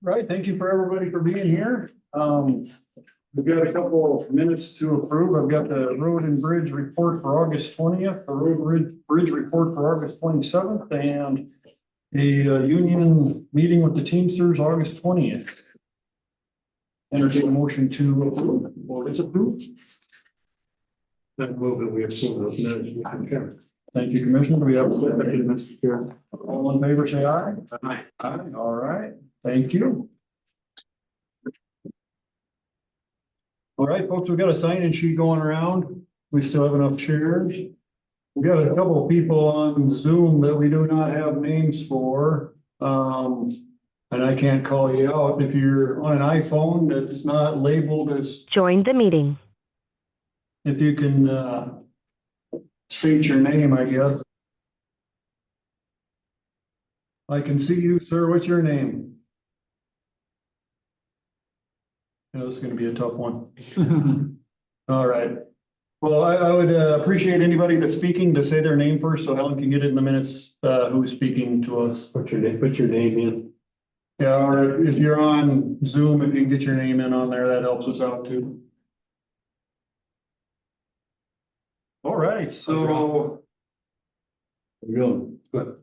Right, thank you for everybody for being here. We've got a couple of minutes to approve. I've got the road and bridge report for August 20th, the road bridge report for August 27th, and a union meeting with the Teamsters August 20th. Entertain a motion to approve or disapprove. That move that we have seen those minutes. Thank you, Commissioner. Do we have a second, Mr. Chair? All in favor, say aye. Aye. Aye. All right, thank you. All right, folks, we've got a sign-in sheet going around. We still have enough chairs. We got a couple of people on Zoom that we do not have names for. And I can't call you out. If you're on an iPhone that's not labeled as, Join the meeting. if you can state your name, I guess. I can see you, sir. What's your name? Yeah, this is going to be a tough one. All right. Well, I would appreciate anybody that's speaking to say their name first, so Helen can get it in the minutes, who's speaking to us. Put your name in. Yeah, or if you're on Zoom, if you can get your name in on there, that helps us out too. All right, so. Go. Good.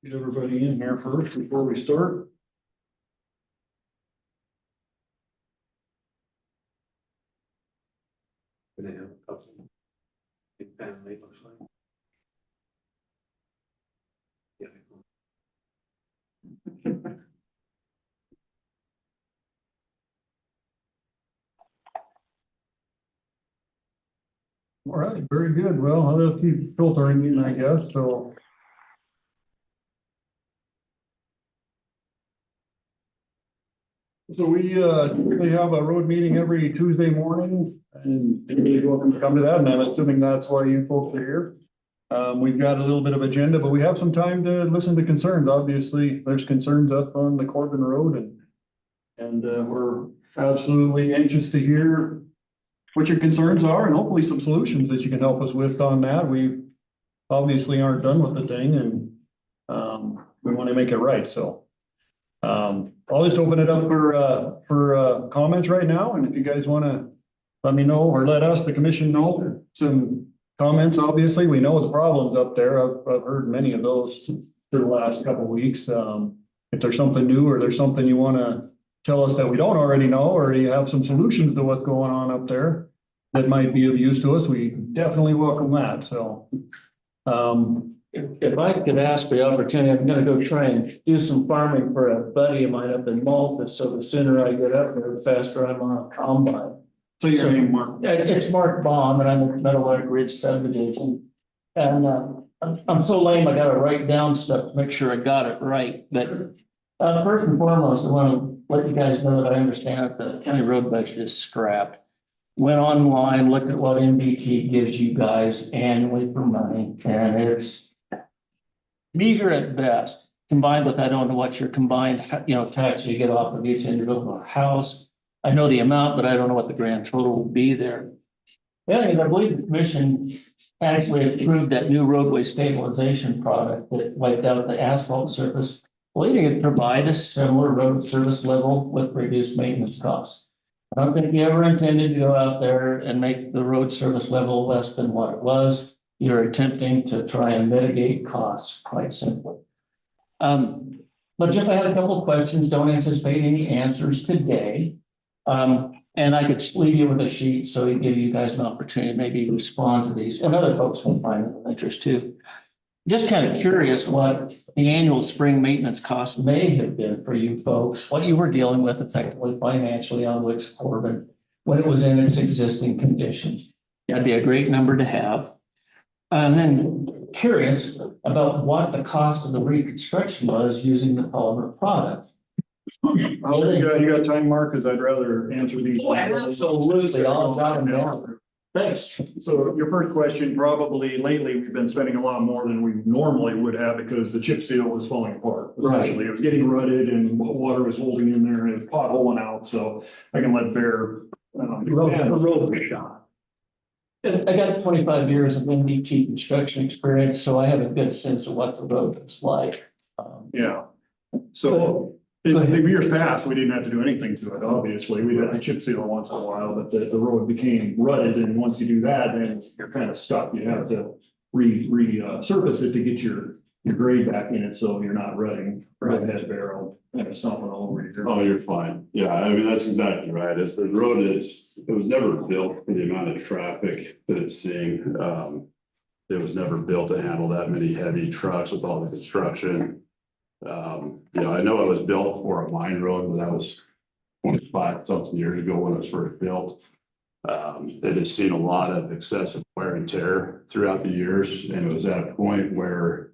Get everybody in here first before we start. Gonna have a couple. Big family looks like. Yeah. All right, very good. Well, I'll keep filtering in, I guess, so. So we typically have a road meeting every Tuesday morning, and anybody's welcome to come to that, and I'm assuming that's why you folks are here. We've got a little bit of agenda, but we have some time to listen to concerns. Obviously, there's concerns up on the Corbin Road, and we're absolutely anxious to hear what your concerns are, and hopefully some solutions that you can help us with on that. We obviously aren't done with the thing, and we want to make it right, so. I'll just open it up for comments right now, and if you guys want to let me know or let us, the commission, know some comments. Obviously, we know the problems up there. I've heard many of those for the last couple of weeks. If there's something new or there's something you want to tell us that we don't already know, or you have some solutions to what's going on up there that might be of use to us, we definitely welcome that. So, If I could ask for the opportunity, I'm gonna go try and do some farming for a buddy of mine up in Malta, so the sooner I get up there, the faster I'm on a combine. so your name, Mark. It's Mark Baum, and I'm with Meadowlark Ridge subdivision. And I'm so lame, I gotta write down stuff to make sure I got it right, but first and foremost, I wanna let you guys know that I understand that the county road budget is scrapped. Went online, looked at what MBT gives you guys annually for money, and it's meager at best, combined with, I don't know what your combined, tax you get off of each individual house. I know the amount, but I don't know what the grand total will be there. Yeah, and I believe the commission actually approved that new roadway stabilization product that wiped out the asphalt surface. Believing it provide a similar road service level with reduced maintenance costs. I don't think you ever intended to go out there and make the road service level less than what it was. You're attempting to try and mitigate costs, quite simply. But just I had a couple of questions, don't anticipate any answers today. And I could leave you with a sheet so we give you guys an opportunity to maybe respond to these, and other folks will find it of interest too. Just kind of curious what the annual spring maintenance cost may have been for you folks, what you were dealing with effectively financially on Wicks Corbin when it was in its existing condition. That'd be a great number to have. And then curious about what the cost of the reconstruction was using the polymer product. You got time, Mark? Because I'd rather answer these. Absolutely, all the time now. Thanks. So your first question, probably lately, we've been spending a lot more than we normally would have because the chip seal was falling apart. Essentially, It was getting rutted and water was holding in there and it was potholing out. So I can let Bear The road was shot. I got 25 years of MDT construction experience, so I have a good sense of what the road is like. Yeah. So in years past, we didn't have to do anything to it, obviously. We had to chip seal once in a while, but the road became rutted. And once you do that, then you're kind of stuck. You have to surface it to get your grade back in it. So you're not rutting right head barrel and stomping all over your. Oh, you're fine. Yeah, I mean, that's exactly right. It's the road it was never built for the amount of traffic that it's seeing. It was never built to handle that many heavy trucks with all the construction. I know it was built for a mine road, but that was 25 something years ago when it was first built. It has seen a lot of excessive wear and tear throughout the years, and it was at a point where,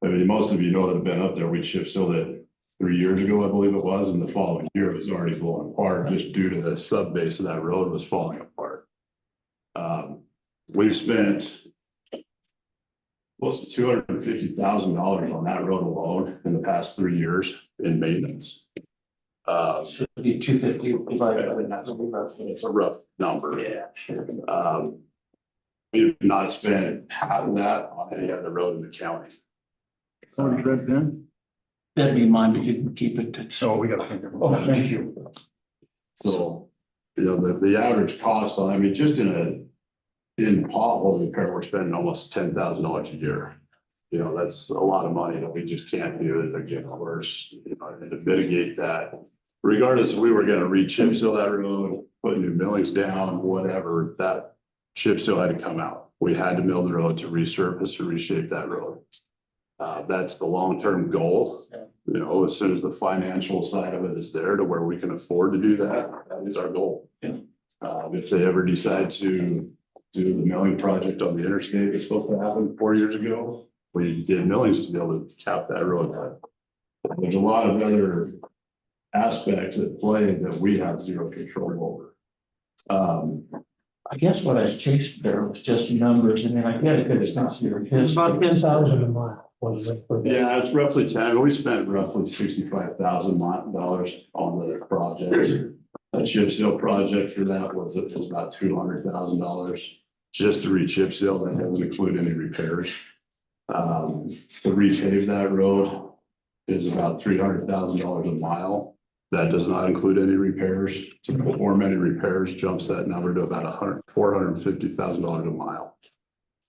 I mean, most of you know that have been up there. We chip sealed it 3 years ago, I believe it was, and the following year it was already blowing apart just due to the sub base of that road was falling apart. We've spent close to $250,000 on that road alone in the past 3 years in maintenance. So it'd be 250 divided by that. It's a rough number. Yeah, sure. We've not spent half of that on any other road in the county. That'd be mine, but you can keep it. So we got to think of. Oh, thank you. So, the average cost on, I mean, just in pothole repair, we're spending almost $10,000 a year. That's a lot of money that we just can't do as they're getting worse, and to mitigate that. Regardless if we were going to re-chip seal that road, put new millings down, whatever, that chip seal had to come out. We had to mill the road to resurface or reshape that road. That's the long-term goal. As soon as the financial side of it is there to where we can afford to do that, that is our goal. Yeah. If they ever decide to do the milling project on the interstate that's supposed to happen 4 years ago, we did millings to be able to cap that road. There's a lot of other aspects at play that we have zero control over. I guess what I chased there was just numbers, and then I get it, it's not here. It's about 10,000 a mile. Was it for that? Yeah, it's roughly 10. We spent roughly $65,000 on the project. A chip seal project for that was about $200,000 just to re-chip seal. That doesn't include any repairs. To repave that road is about $300,000 a mile. That does not include any repairs. To perform any repairs jumps that number to about $450,000 a mile.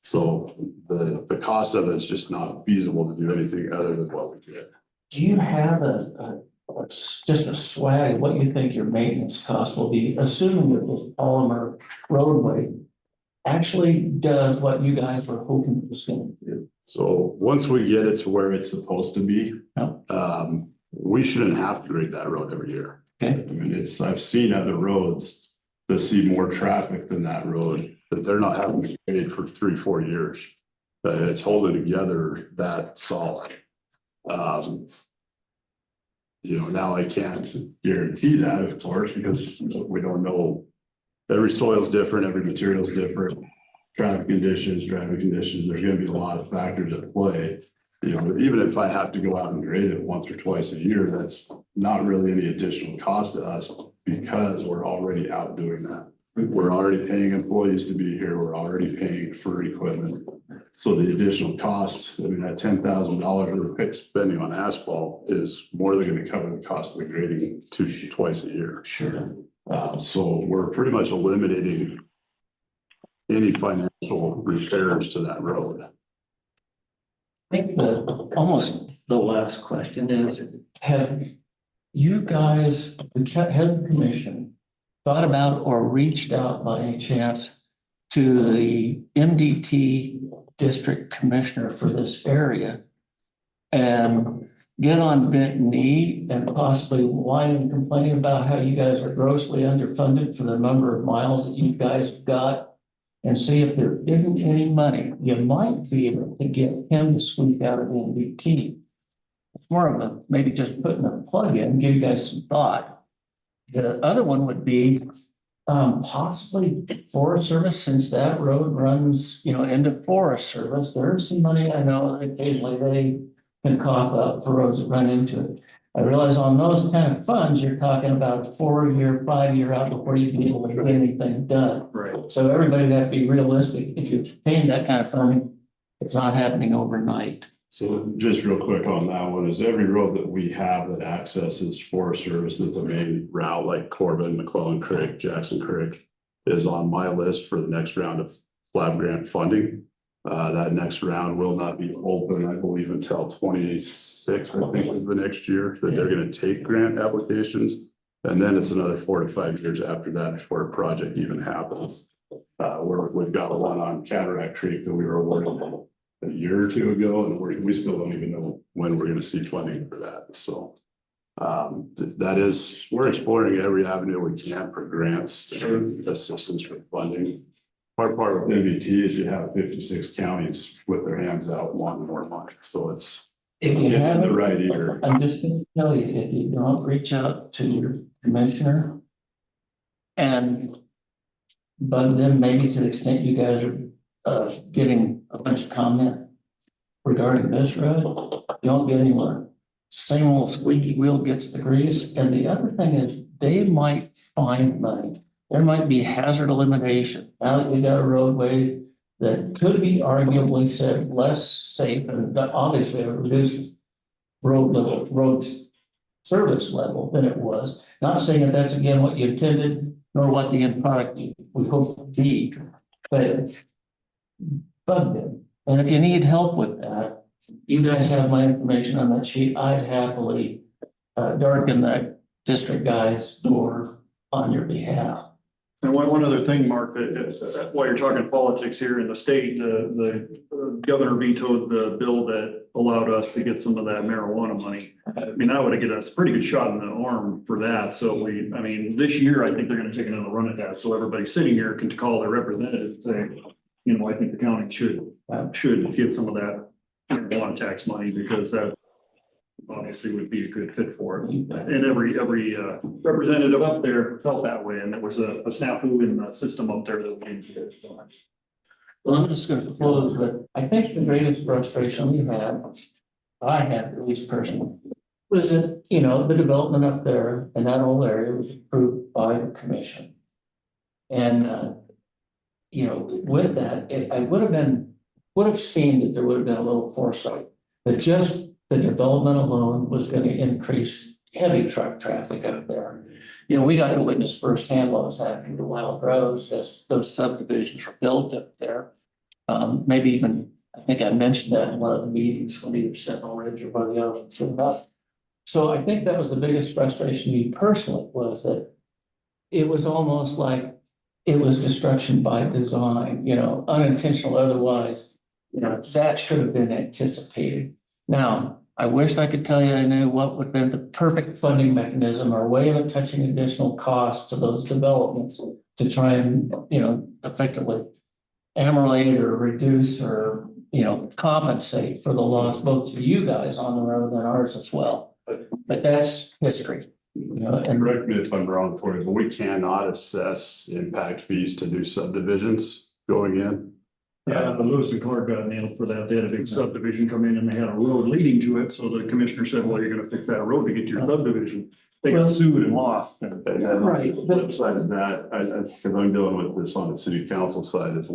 So the cost of it is just not feasible to do anything other than what we did. Do you have just a swag of what you think your maintenance cost will be, assuming that this polymer roadway actually does what you guys were hoping it was going to do? So once we get it to where it's supposed to be, Yep. We shouldn't have to grade that road every year. Okay. I mean, I've seen other roads that see more traffic than that road, that they're not having to grade for 3-4 years. But it's holding together that solid. Now I can't guarantee that, of course, because we don't know. Every soil is different, every material is different. Traffic conditions, there's gonna be a lot of factors at play. Even if I have to go out and grade it once or twice a year, that's not really any additional cost to us because we're already out doing that. We're already paying employees to be here. We're already paying for equipment. So the additional cost, I mean, that $10,000 we're spending on asphalt is more than going to cover the cost of the grading twice a year. Sure. So we're pretty much eliminating any financial repairs to that road. I think almost the last question is, have you guys, has the commission thought about or reached out by any chance to the MDT district commissioner for this area and get on bent knee and possibly whine and complain about how you guys are grossly underfunded for the number of miles that you guys got, and see if there isn't any money you might be able to get him to squeak out of MDT? It's more of a maybe just putting a plug in, give you guys some thought. The other one would be possibly Forest Service, since that road runs, into Forest Service. There's some money I know occasionally they can cough up for roads that run into it. I realize on those kind of funds, you're talking about a 4-year, 5-year out before you can able to get anything done. Right. So everybody got to be realistic. If you're paying that kind of funding, it's not happening overnight. So just real quick on that one, is every road that we have that accesses Forest Service, that's a main route like Corbin, McClellan Creek, Jackson Creek, is on my list for the next round of FLAB grant funding. That next round will not be open, I believe, until 26, I think, of the next year, that they're gonna take grant applications. And then it's another 4 to 5 years after that before a project even happens. We've got one on Cataract Creek that we were awarded a year or two ago, and we still don't even know when we're gonna see funding for that, so. That is, we're exploring every avenue we can for grants and assistance for funding. Part of MVT is you have 56 counties with their hands out wanting more money, so it's If you getting in the haven't, right ear. I'm just gonna tell you, if you don't reach out to your commissioner and bug them, maybe to the extent you guys are getting a bunch of comment regarding this road, you won't get anywhere. Same old squeaky wheel gets the grease. And the other thing is they might find money. There might be hazard elimination. Now that we got a roadway that could be arguably said less safe and obviously a reduced road service level than it was. Not saying that that's again what you intended, nor what the end product we hope to be, but bug them. And if you need help with that, you guys have my information on that sheet. I'd happily darken that district guy's door on your behalf. And one other thing, Mark, while you're talking politics here in the state, the governor vetoed the bill that allowed us to get some of that marijuana money. I mean, that would have given us a pretty good shot in the arm for that. So I mean, this year, I think they're gonna take another run at that. So everybody sitting here can call their representative and say, you know, I think the county should get some of that marijuana tax money, because that obviously would be a good fit for it. And every representative up there felt that way, and there was a snafu in the system up there that we didn't get. Well, I'm just gonna close with, I think the greatest frustration we had, I had at least personally, was that, you know, the development up there in that whole area was approved by the commission. And, you know, with that, I would have seen that there would have been a little foresight, that just the development alone was going to increase heavy truck traffic up there. You know, we got to witness firsthand what was happening to Wild Rose as those subdivisions were built up there. Maybe even, I think I mentioned that in one of the meetings when either Sentinel Ridge or one of the others. So I think that was the biggest frustration to me personally, was that it was almost like it was destruction by design, you know, unintentional otherwise. You know, that should have been anticipated. Now, I wished I could tell you I knew what would have been the perfect funding mechanism or way of attaching additional costs to those developments to try and, you know, effectively ameliorate or reduce or, you know, compensate for the loss both to you guys on the road and ours as well. But that's history. You know, and Correct me if I'm wrong, Corey, but we cannot assess impact fees to do subdivisions going in. Yeah, the Lewis and Clark got nailed for that. They had a big subdivision come in and they had a road leading to it. So the commissioner said, well, you're gonna fix that road to get to your subdivision. They got sued and lost. And then Right. the flip side of that, because I'm dealing with this on the city council side, is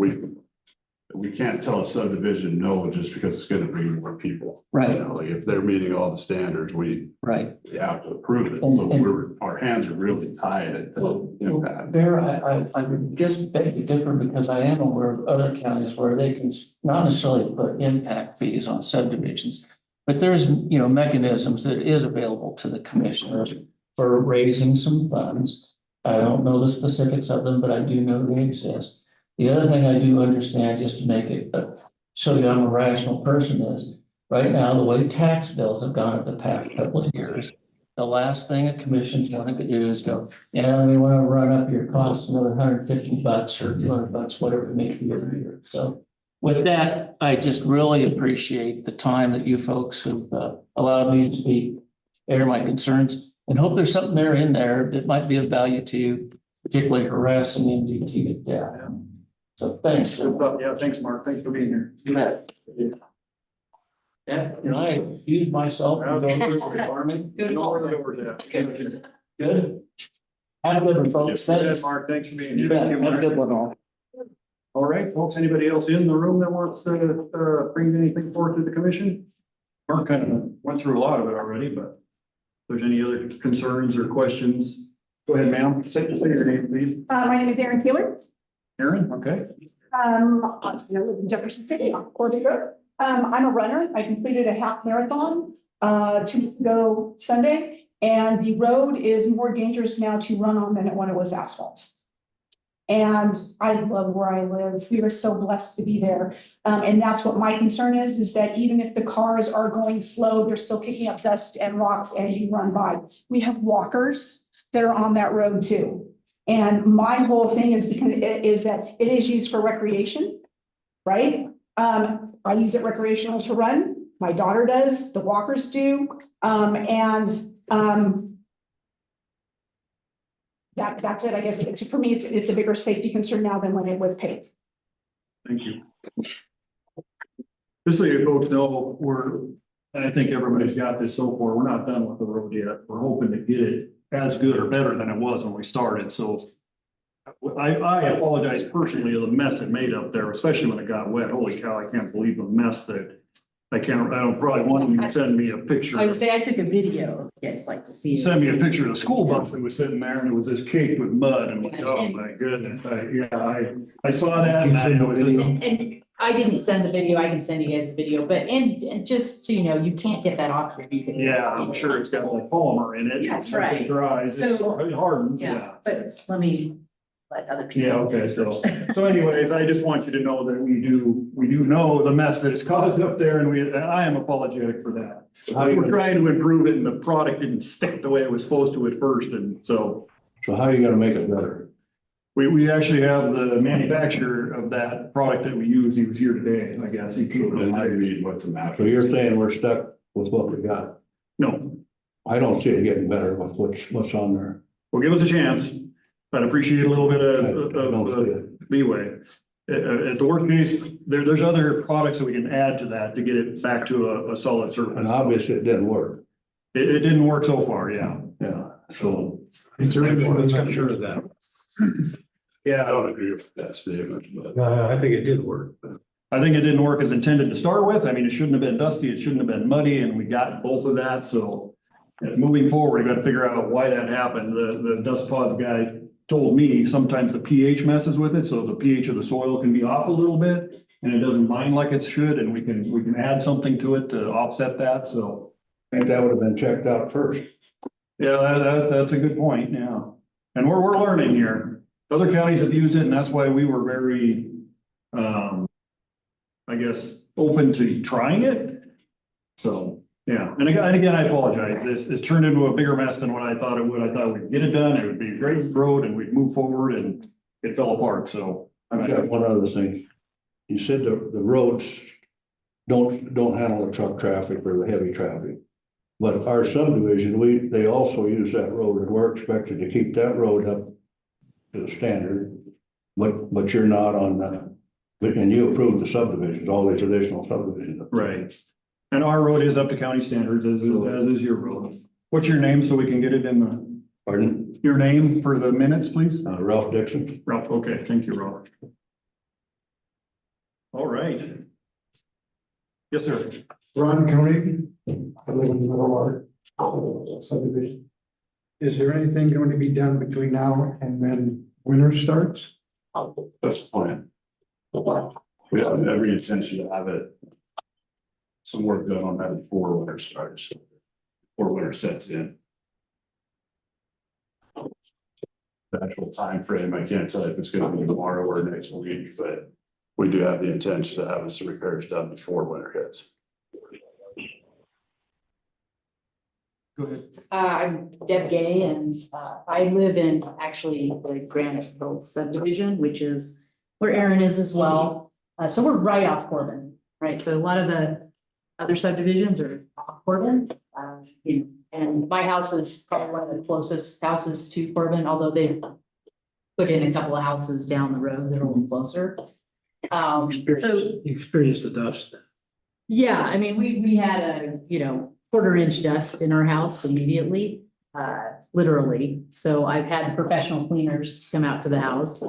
we can't tell a subdivision no just because it's gonna bring more people. Right. You know, like if they're meeting all the standards, we right. have to approve it. And- So our hands are really tied at the impact. There, I would just beg to differ because I am aware of other counties where they can not necessarily put impact fees on subdivisions. But there's, you know, mechanisms that is available to the commissioners for raising some funds. I don't know the specifics of them, but I do know they exist. The other thing I do understand, just to make it show you I'm a rational person, is right now, the way tax bills have gone up the past couple of years, the last thing a commission's wanting to do is go, yeah, we want to run up your costs another $150 or $200, whatever it may be every year. So with that, I just really appreciate the time that you folks have allowed me to speak, air my concerns, and hope there's something there in there that might be of value to you, particularly harassing MDT to death. So thanks. Yeah, thanks, Mark. Thanks for being here. You bet. Yeah, and I excuse myself from going through the farming. You know where the door's at. Okay. Good. Have a good one, folks. Yes, Thanks. Mark, thanks for being You here. bet. Thank you, Have a Mark. good one all. All right, folks, anybody else in the room that wants to, bring anything forward to the commission? Mark kind of went through a lot of it already, but if there's any other concerns or questions, go ahead, ma'am. Say your name, please. My name is Erin Keeler. Erin, okay. I live in Jefferson City on Corday Road. I'm a runner. I completed a half marathon 2 weeks ago Sunday, and the road is more dangerous now to run on than when it was asphalt. And I love where I live. We are so blessed to be there. And that's what my concern is that even if the cars are going slow, they're still kicking up dust and rocks as you run by. We have walkers that are on that road too. And my whole thing is that it is used for recreation, right? I use it recreational to run. My daughter does, the walkers do. That's it, I guess. For me, it's a bigger safety concern now than when it was paved. Thank you. Just so you folks know, and I think everybody's got this so far, we're not done with the road yet. We're hoping to get it as good or better than it was when we started, so. I apologize personally of the mess it made up there, especially when it got wet. Holy cow, I can't believe the mess that. I don't probably want you to send me a picture. I would say I took a video, if you guys like to see. it. Send me a picture of the school bus that was sitting there and it was just caked with mud and I'm like, oh my goodness, I saw that and I know it is. And I didn't send the video, I can send you guys the video, but and just so you know, you can't get that off your vehicle. Yeah, I'm sure it's got like polymer in it. That's Something right. Dries, it hardens, yeah. Yeah, but let me let other people. Yeah, okay, so anyways, I just want you to know that we do know the mess that is caused up there and I am apologetic for that. We're trying to improve it and the product didn't stick the way it was supposed to at first and so. So how are you gonna make it better? We actually have the manufacturer of that product that we use. He was here today, I guess. He came And I in. read what the map. So you're saying we're stuck with what we got? No, I don't see it getting better with what's on there. well, give us a chance. I'd appreciate a little bit I don't see of it. leeway. At the worst case, there's other products that we can add to that to get it back to a solid And surface. obviously it didn't work. It didn't work so far, yeah. Yeah, so. Is there anyone that's got sure of that? I don't agree with that statement, but. I think it did work. I think it didn't work as intended to start with. I mean, it shouldn't have been dusty, it shouldn't have been muddy, and we got both of that, so. Moving forward, we got to figure out why that happened. The dust pods guy told me sometimes the pH messes with it, so the pH of the soil can be off a little bit. And it doesn't bind like it should, and we can add something to it to offset that, so. I think that would have been checked out first. Yeah, that's a good point, yeah. And we're learning here. Other counties have used it, and that's why we were very, I guess, open to trying it. So, yeah, and again, I apologize. This turned into a bigger mess than what I thought it would. I thought we'd get it done, it would be a great road, and we'd move forward, and it fell apart, so. I've got one other thing. You said the roads don't handle the truck traffic or the heavy traffic. But our subdivision, they also use that road and we're expected to keep that road up to the standard. But you're not on that. And you approved the subdivisions, all these additional subdivisions. Right. And our road is up to county standards, as is your road. What's your name so we can get it in the, Pardon? your name for the minutes, please? Ralph Dixon. Ralph, okay, thank you, Ralph. All right. Yes, sir. Ron Koenig, I live in Middle subdivision. Is there anything going to be done between now and when winter starts? That's the plan. We have every intention to have it. Some work done on that before winter starts, before winter sets in. The actual time frame, I can't tell you if it's gonna be tomorrow or next week, but we do have the intention to have some repairs done before winter hits. Go ahead. I'm Deb Gay and I live in actually the Granite Road subdivision, which is where Aaron is as well. So we're right off Corbin, right? So a lot of the other subdivisions are off Corbin. And my house is probably one of the closest houses to Corbin, although they've put in a couple of houses down the road that are a little closer. So You experienced the dust. Yeah, I mean, we had a, quarter-inch dust in our house immediately, literally. So I've had professional cleaners come out to the house.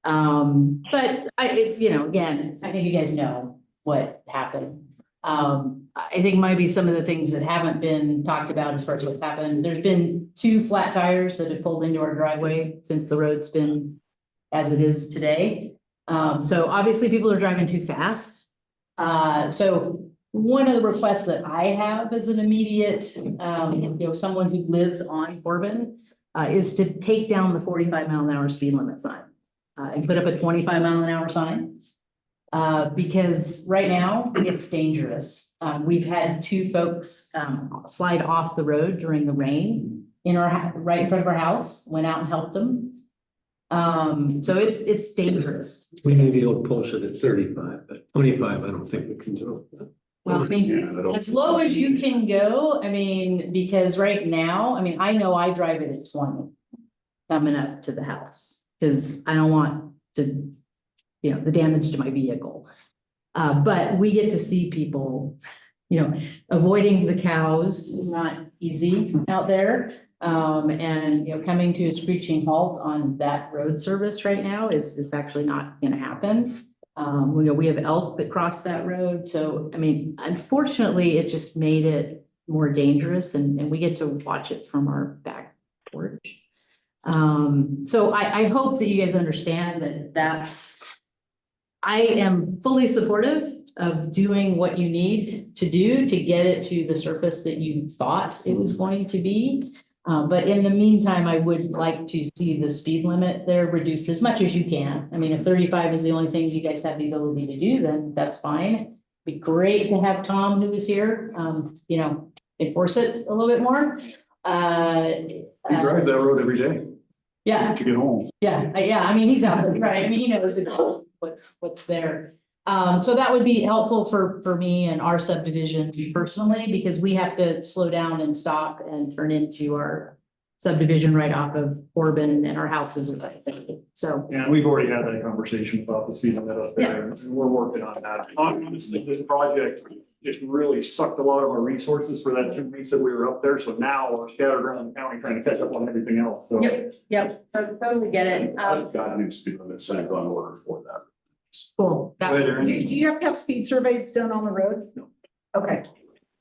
But it's, again, I think you guys know what happened. I think maybe some of the things that haven't been talked about as far as what's happened, there's been 2 flat tires that have pulled into our driveway since the road's been as it is today. So obviously people are driving too fast. So one of the requests that I have as an immediate, someone who lives on Corbin, is to take down the 45-mile-an-hour speed limit sign, and put up a 25-mile-an-hour sign. Because right now it's dangerous. We've had 2 folks, slide off the road during the rain right in front of our house, went out and helped them. So it's dangerous. We may be able to push it at 35, but 25, I don't think we can do it. Well, I mean, as low as you can go, I mean, because right now, I mean, I know I drive it at 20 coming up to the house, because I don't want to, the damage to my vehicle. But we get to see people, avoiding the cows is not easy out there. And, coming to a screeching halt on that road service right now is actually not gonna happen. We have elk that cross that road. So, I mean, unfortunately, it's just made it more dangerous and we get to watch it from our back porch. So I hope that you guys understand that I am fully supportive of doing what you need to do to get it to the surface that you thought it was going to be. But in the meantime, I would like to see the speed limit there reduced as much as you can. I mean, if 35 is the only thing you guys have the ability to do, then that's fine. Be great to have Tom, who is here, enforce it a little bit more. You drive that road every day Yeah, to get home. yeah, I mean, he's out there, right? I mean, he knows what's there. So that would be helpful for me and our subdivision personally, because we have to slow down and stop and turn into our subdivision right off of Corbin and our houses are affected. So. Yeah, we've already had that conversation about the speed limit up there, and we're working on that. Honestly, this project just really sucked a lot of our resources for that 2 weeks that we were up there. So now we're scattered around the county trying to catch up on everything else. So. Yep, totally get it. I've got a new speed limit sign on order for that. Cool. Go ahead, Erin. Do you have to have speed surveys done on the road? No. Okay.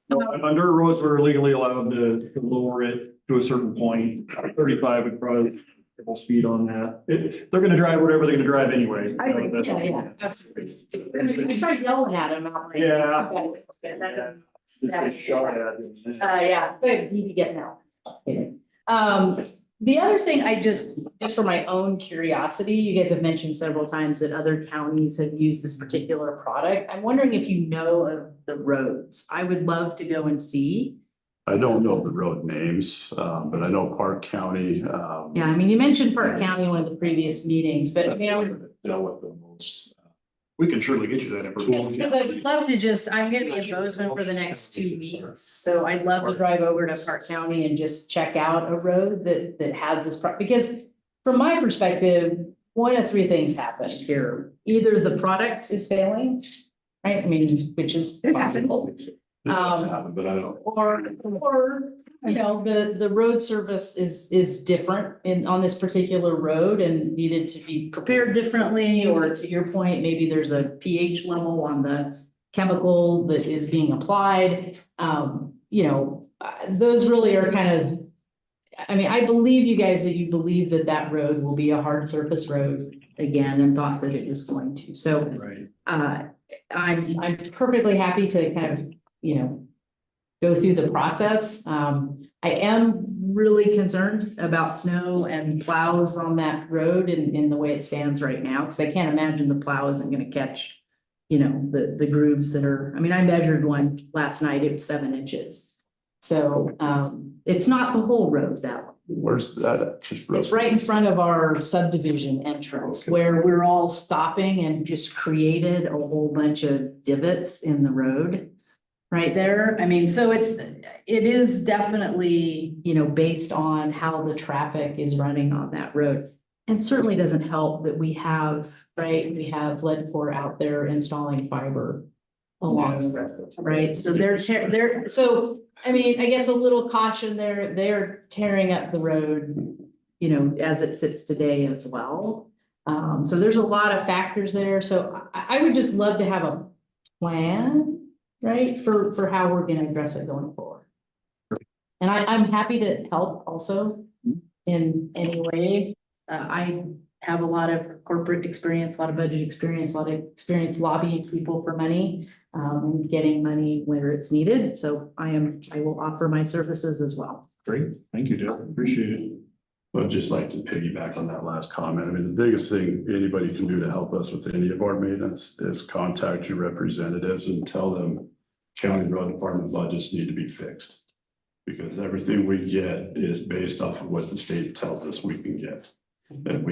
No, on dirt roads, we're legally allowed to lower it to a certain point. 35 would probably full speed on that. They're gonna drive whatever they're gonna drive anyway. I agree. Yeah, absolutely. We tried yelling at him out. Yeah. Okay, Yeah. It's a shot at him. yeah, good, you get now. The other thing just for my own curiosity, you guys have mentioned several times that other counties have used this particular product. I'm wondering if you know of the roads. I would love to go and see. I don't know the road names, but I know Park County. Yeah, I mean, you mentioned Park County in one of the previous meetings, but I mean, I would. Dealt with the most. We can surely get you that information. Because I'd love to I'm gonna be in Bozeman for the next 2 weeks, so I'd love to drive over to Park County and just check out a road that has this because from my perspective, 1 of 3 things happen here. Either the product is failing, right? I mean, which is possible. But I don't. Or, the road surface is different on this particular road and needed to be prepared differently, or to your point, maybe there's a pH level on the chemical that is being applied. Those really are kind of, I mean, I believe you guys that you believe that road will be a hard surface road again and thought that it was going to. So, Right. I'm perfectly happy to kind of, go through the process. I am really concerned about snow and plows on that road in the way it stands right now, because I can't imagine the plow isn't gonna catch, the grooves that are, I mean, I measured one last night, it was 7 inches. So, it's not the whole road that one. Where's that? It's right in front of our subdivision entrance where we're all stopping and just created a whole bunch of divots in the road right there. I mean, so it is definitely, based on how the traffic is running on that road. And certainly doesn't help that we have Ledcor out there installing fiber along the road, right? So so, I mean, I guess a little caution there, they're tearing up the road, you know, as it sits today as well. So there's a lot of factors there. So I would just love to have a plan, right, for how we're gonna address it going forward. And I'm happy to help also in any way. I have a lot of corporate experience, a lot of budget experience, a lot of experience lobbying people for money, getting money where it's needed. So I will offer my services as well. Great, thank you, Jeff, appreciate it. I'd just like to piggyback on that last comment. I mean, the biggest thing anybody can do to help us with any of our maintenance is contact your representatives and tell them county road department budgets need to be fixed. Because everything we get is based off of what the state tells us we can get. And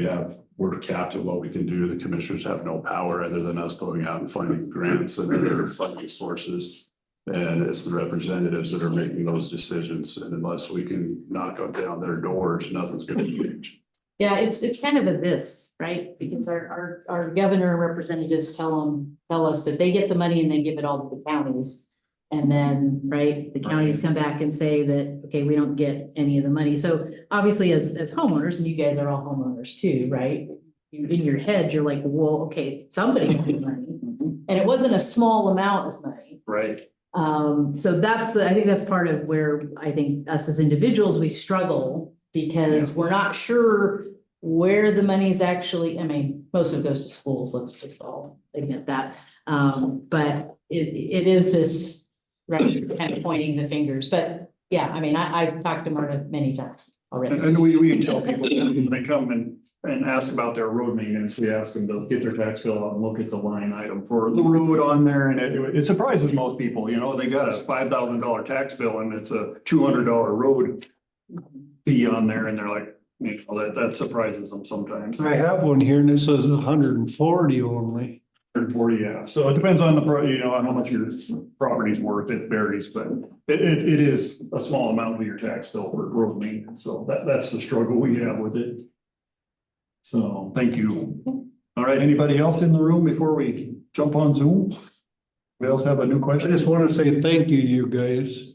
we're capped at what we can do. The commissioners have no power other than us going out and finding grants and other funding sources. And it's the representatives that are making those decisions. And unless we can knock on down their doors, nothing's gonna change. Yeah, it's kind of a this, right? Because our governor and representatives tell us that they get the money and they give it all to the counties. And then, right, the counties come back and say that, okay, we don't get any of the money. So obviously as homeowners, and you guys are all homeowners too, right? In your head, you're like, well, okay, somebody got the money. And it wasn't a small amount of money. Right. So I think that's part of where I think us as individuals, we struggle because we're not sure where the money is actually, I mean, most of it goes to schools, let's just all admit that. But it is this, right, kind of pointing the fingers, but yeah, I mean, I've talked to Marta many times already. And we tell people when they come and ask about their road maintenance, we ask them to get their tax bill out and look at the line item for the road on there, and it surprises most people, you know, they got a $5,000 tax bill and it's a $200 road fee on there, and they're like, you know, that surprises them sometimes. I have one here and it says 140 only. 140, yeah. So it depends on you know, how much your property's worth. It varies, but it is a small amount of your tax bill for road maintenance. So that's the struggle we have with it. So thank you. All right, anybody else in the room before we jump on Zoom? We else have a new I question? just want to say thank you, you guys.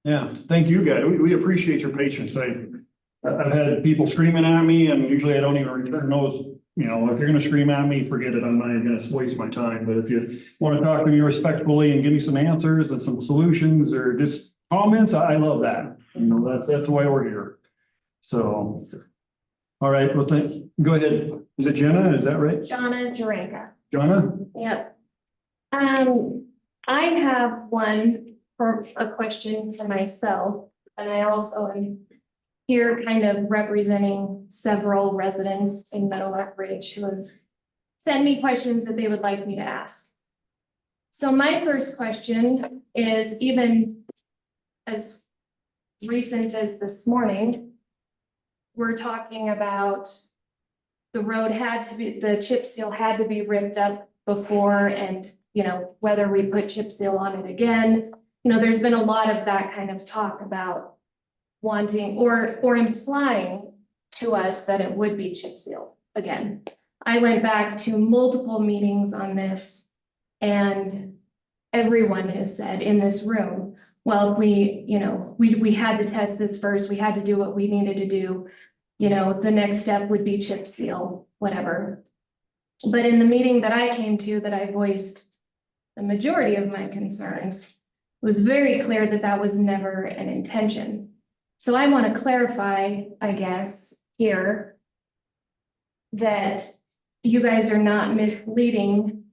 Yeah, thank you, guys. We appreciate your patience. I've had people screaming at me, and usually I don't even return those. You know, if you're gonna scream at me, forget it. I'm not even gonna waste my time. But if you want to talk to me respectfully and give me some answers and some solutions or just comments, I love that. You know, that's why we're here. So, all right, well, go ahead. Is it Jenna? Is that right? Jonna Jarenka. Jonna? Yep. I have a question for myself, and I also am here kind of representing several residents in Meadowlark Ridge who have sent me questions that they would like me to ask. So my first question is, even as recent as this morning, we're talking about the road the chip seal had to be ripped up before, and, you know, whether we put chip seal on it again. You know, there's been a lot of that kind of talk about wanting or implying to us that it would be chip sealed again. I went back to multiple meetings on this, and everyone has said in this room, well, if we had to test this first, we had to do what we needed to do. You know, the next step would be chip seal, whatever. But in the meeting that I came to, that I voiced the majority of my concerns, it was very clear that that was never an intention. So I want to clarify, I guess, here that you guys are not misleading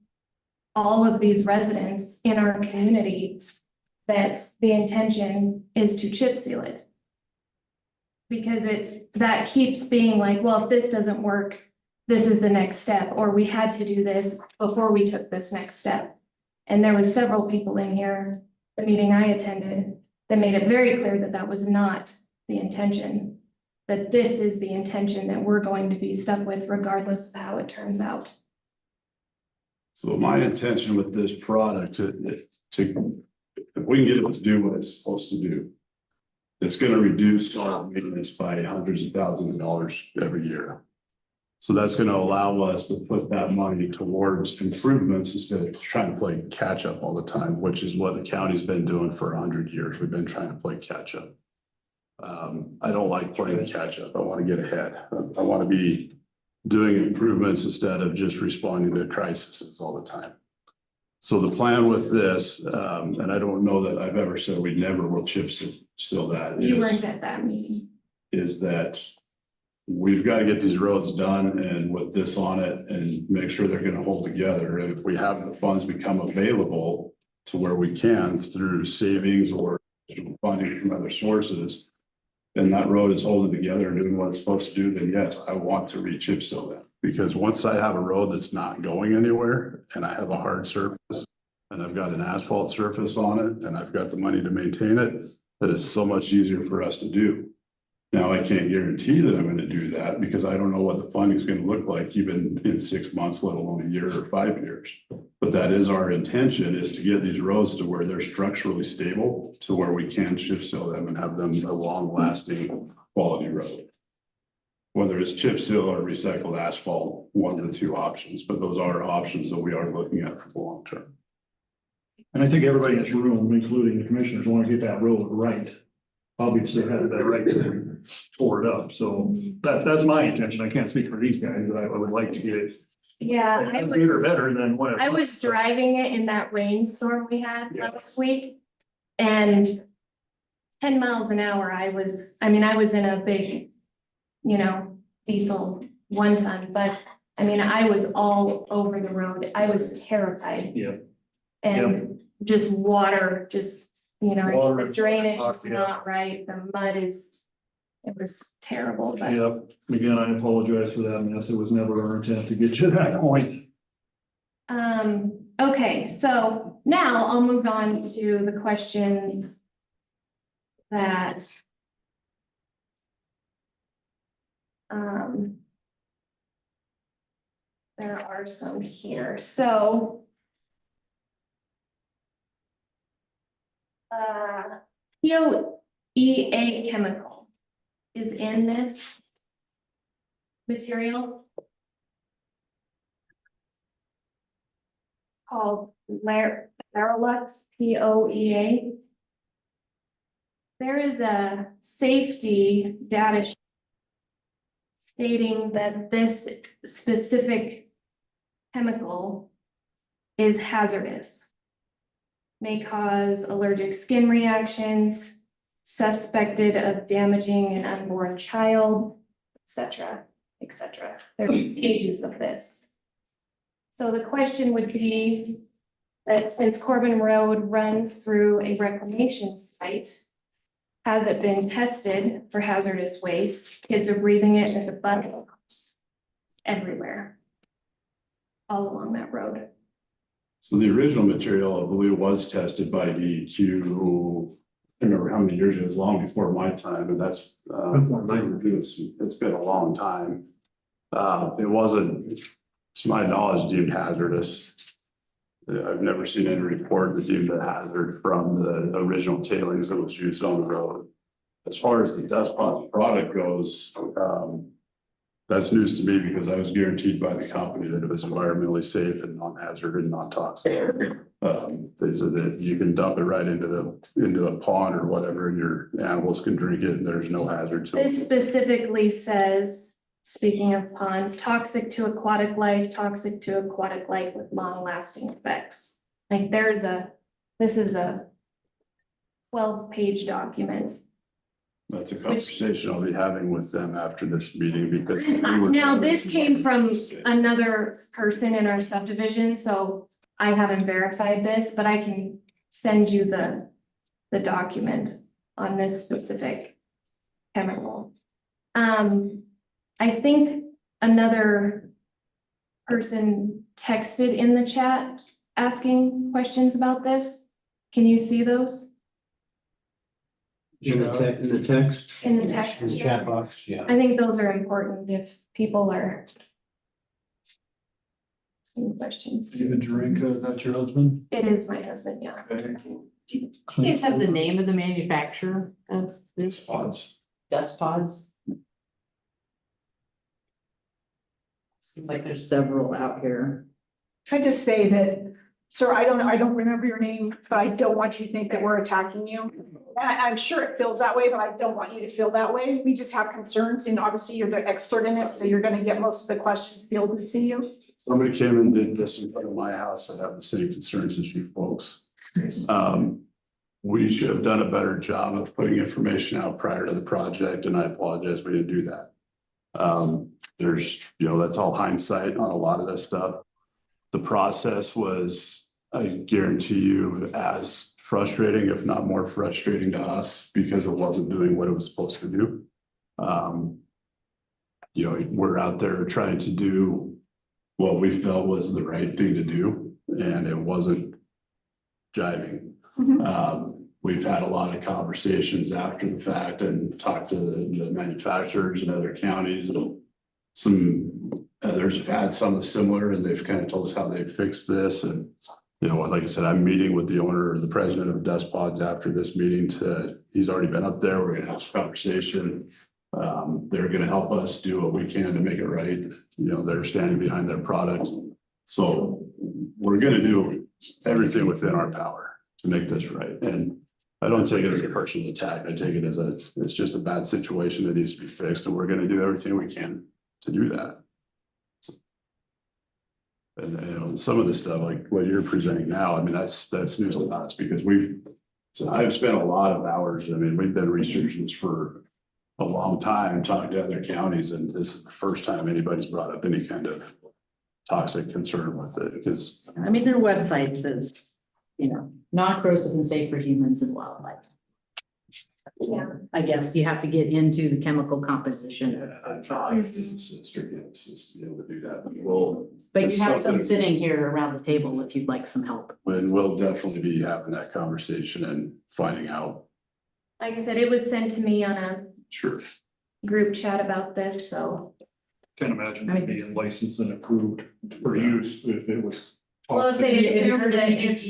all of these residents in our community that the intention is to chip seal it. Because that keeps being like, well, if this doesn't work, this is the next step, or we had to do this before we took this next step. And there was several people in here, the meeting I attended, that made it very clear that that was not the intention, that this is the intention that we're going to be stuck with regardless of how it turns out. So my intention with this product if we can get it to do what it's supposed to do, it's gonna reduce our maintenance by hundreds of thousands of dollars every year. So that's gonna allow us to put that money towards improvements instead of trying to play catch up all the time, which is what the county's been doing for 100 years. We've been trying to play catch up. I don't like playing catch up. I want to get ahead. I want to be doing improvements instead of just responding to crises all the time. So the plan with this, and I don't know that I've ever said we never will chip seal that. You weren't at that meeting. Is that we've got to get these roads done and with this on it and make sure they're going to hold together. And if we have the funds become available to where we can through savings or funding from other sources, and that road is holding together and doing what it's supposed to do, then yes, I want to re-chip seal that. Because once I have a road that's not going anywhere and I have a hard surface and I've got an asphalt surface on it and I've got the money to maintain it, that is so much easier for us to do. Now, I can't guarantee that I'm going to do that because I don't know what the funding is going to look like even in 6 months, let alone a year or 5 years. But that is our intention, is to get these roads to where they're structurally stable, to where we can chip seal them and have them a long lasting quality road. Whether it's chip seal or recycled asphalt, one of the two options, but those are options that we are looking at for the long term. And I think everybody in this room, including the commissioners, want to get that road right. Obviously, had that right, so we tore it up, so that's my intention. I can't speak for these guys, but I would like to get it. Yeah, I As good or was, better than whatever. I was driving it in that rainstorm we had Yeah. last week. And 10 miles an hour, I was in a big, diesel 1-ton, but I was all over the road. I was terrified. Yeah. And just water, Water. the drainage is Yeah. not right, the mud it was terrible, but. Yep, again, I apologize for that mess. It was never our intent to get you to that point. Okay, so now I'll move on to the questions that there are some here, so POEA chemical is in this material called Larolux, POEA. There is a safety data sheet stating that this specific chemical is hazardous, may cause allergic skin reactions, suspected of damaging an unborn child, etc., etc. There are pages of this. So the question would be that since Corbin Road runs through a reclamation site, has it been tested for hazardous waste? Kids are breathing it at the buttons everywhere, all along that road. So the original material, I believe, was tested by DEQ. I don't remember how many years it was, long before my time, and that's it's been a long time. It wasn't, to my knowledge, deemed hazardous. I've never seen any report that deemed a hazard from the original tailings that was used on the road. As far as the dust product goes, that's news to me because I was guaranteed by the company that it was environmentally safe and non-hazard and non-toxic. They said that you can dump it right into the pond or whatever, and your animals can drink it, and there's no hazard to This it. specifically says, speaking of ponds, toxic to aquatic life with long-lasting effects. Like this is a 12-page document. That's a conversation I'll be having with them after this meeting because. Now, this came from another person in our subdivision, so I haven't verified this, but I can send you the document on this specific chemical. I think another person texted in the chat asking questions about this. Can you see those In the text? in the text? In the chat box, yeah. I think those are important if people are asking questions. David Jarinka, is that your husband? It is my husband, yeah. Okay. Do you guys have the name of the manufacturer of this? Pods. Dust pods? Seems like there's several out here. Can I just say that, sir, I don't remember your name, but I don't want you to think that we're attacking you. And I'm sure it feels that way, but I don't want you to feel that way. We just have concerns, and obviously you're the expert in it, so you're gonna get most of the questions fielded to you. Somebody came and did this in front of my house. I have the same concerns as you folks. We should have done a better job of putting information out prior to the project, and I apologize, we didn't do that. There's, that's all hindsight on a lot of this stuff. The process was, I guarantee you, as frustrating, if not more frustrating to us, because it wasn't doing what it was supposed to do. We're out there trying to do what we felt was the right thing to do, and it wasn't jiving. We've had a lot of conversations after the fact and talked to the manufacturers and other counties. Some others have had something similar, and they've kind of told us how they fixed this. And, like I said, I'm meeting with the owner or the president of Dust Pods after this meeting he's already been up there. We're going to have a conversation. They're going to help us do what we can to make it right. They're standing behind their product. So we're going to do everything within our power to make this right. And I don't take it as a personal attack. I take it as it's just a bad situation that needs to be fixed, and we're going to do everything we can to do that. And some of the stuff like what you're presenting now, I mean, that's news to us because I've spent a lot of hours. I mean, we've been researching this for a long time, talking to other counties, and this is the first time anybody's brought up any kind of toxic concern with it because. I mean, their website says, not corrosive and safe for humans and wildlife. Yeah. I guess you have to get into the chemical composition. I'm not a physicist or chemist to be able to do that, But you have some sitting here around the table if you'd like some help. and we'll definitely be having that conversation and finding out. Like I said, it was sent to me on a Sure. group chat about this, so. Can't imagine it being licensed and approved for use if it was. Well, if they assume that it's,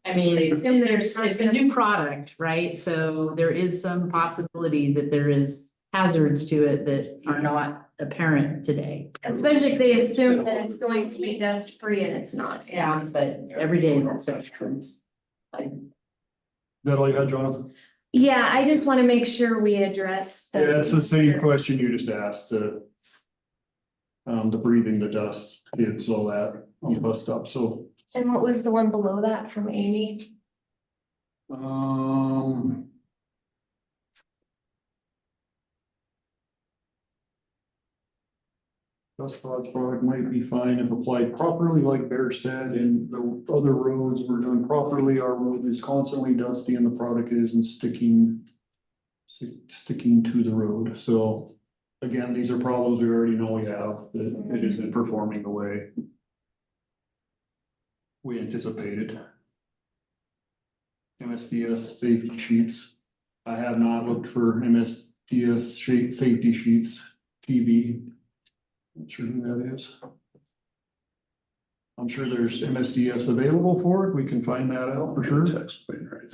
I mean, They assume that it's a new product, right? So there is some possibility that there is hazards to it that are not apparent today. especially if they assume that it's going to be dust free and it's not. Yeah, but every day that's such truth. That all you had, Jonathan? Yeah, I just want to make sure we address. Yeah, it's the same question you just asked, the breathing, the dust, kids, all that on the bus stop, so. And what was the one below that from Amy? Dust pods product might be fine if applied properly, like Bear said, and the other roads were done properly. Our road is constantly dusty and the product isn't sticking to the road. So again, these are problems we already know we have, that it isn't performing the way we anticipated. MSDS safety sheets. I have not looked for MSDS safety sheets, TV. Not sure who that is. I'm sure there's MSDS available for it. We can find that out for sure. Text, right.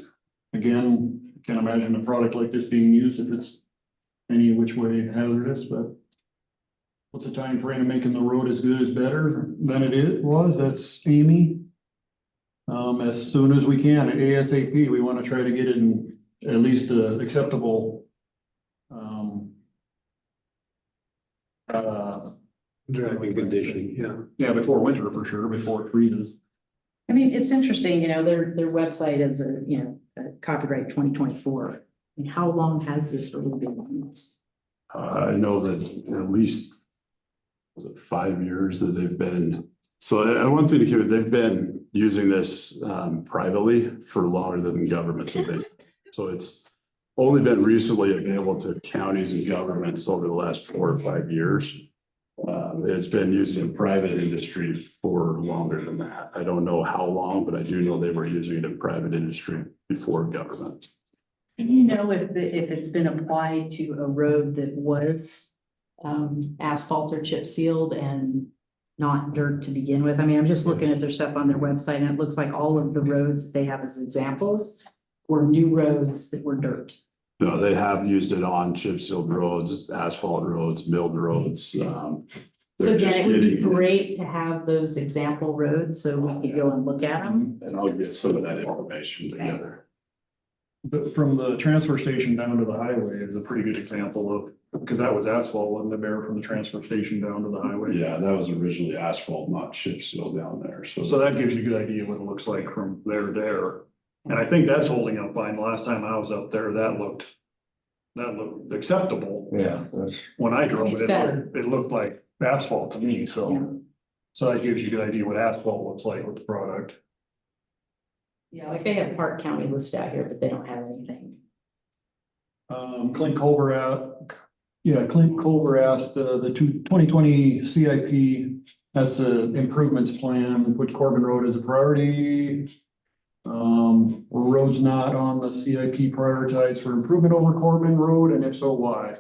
Again, can't imagine a product like this being used if it's any which way hazardous, but what's the time frame of making the road as good as better than it was? That's Amy. As soon as we can, ASAP, we want to try to get it in at least acceptable Driving condition, yeah. before winter for sure, before it freezes. I mean, it's interesting, their website is copyright 2024. And how long has this really been used? I know that at least, was it 5 years that they've been, so I want to hear, they've been using this privately for longer than governments have been. So it's only been recently available to counties and governments over the last 4 or 5 years. It's been used in private industry for longer than that. I don't know how long, but I do know they were using it in private industry before government. Do you know if it's been applied to a road that was asphalt or chip sealed and not dirt to begin with? I mean, I'm just looking at their stuff on their website and it looks like all of the roads that they have as examples were new roads that were dirt. No, they have used it on chip sealed roads, asphalt roads, milled roads. So They're again, just it would be getting- great to have those example roads so we could go and look at them. And I'll get some of that information together. But from the transfer station down to the highway is a pretty good example of, because that was asphalt, wasn't it, Bear, from the transfer station down to the highway? Yeah, that was originally asphalt, not chip seal down there, so. So that gives you a good idea what it looks like from there to there. And I think that's holding up fine. The last time I was up there, that looked acceptable. Yeah, that's, When I drove It's it, better. it looked like asphalt to me, so. So that gives you a good idea what asphalt looks like with the product. Yeah, like they have Park County listed out here, but they don't have anything. Clint Culver asked, the 2020 CIP, that's a improvements plan, put Corbin Road as a priority. Roads not on the CIP prioritized for improvement over Corbin Road, and if so, why?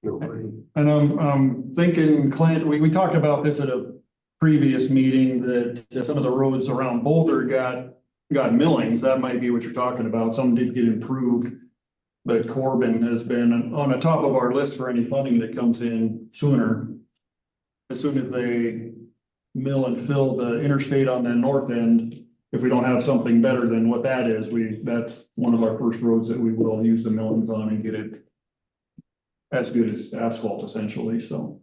And I'm thinking, Clint, we talked about this at a previous meeting, that some of the roads around Boulder got millings. That might be what you're talking about. Some did get improved. But Corbin has been on the top of our list for any funding that comes in sooner. As soon as they mill and fill the interstate on the north end, if we don't have something better than what that is, that's one of our first roads that we will use the millings on and get it as good as asphalt essentially, so.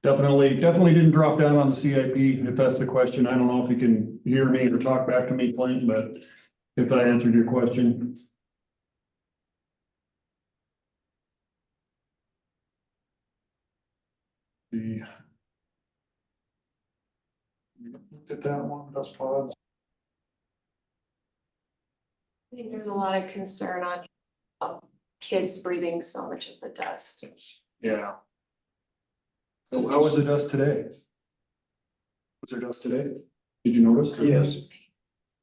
Definitely didn't drop down on the CIP, if that's the question. I don't know if you can hear me or talk back to me, Clint, but if I answered your question. You looked at that one, dust pods. I think there's a lot of concern on kids breathing so much of the dust. Yeah. So how was the dust today? Was there dust today? Did you notice? Yes.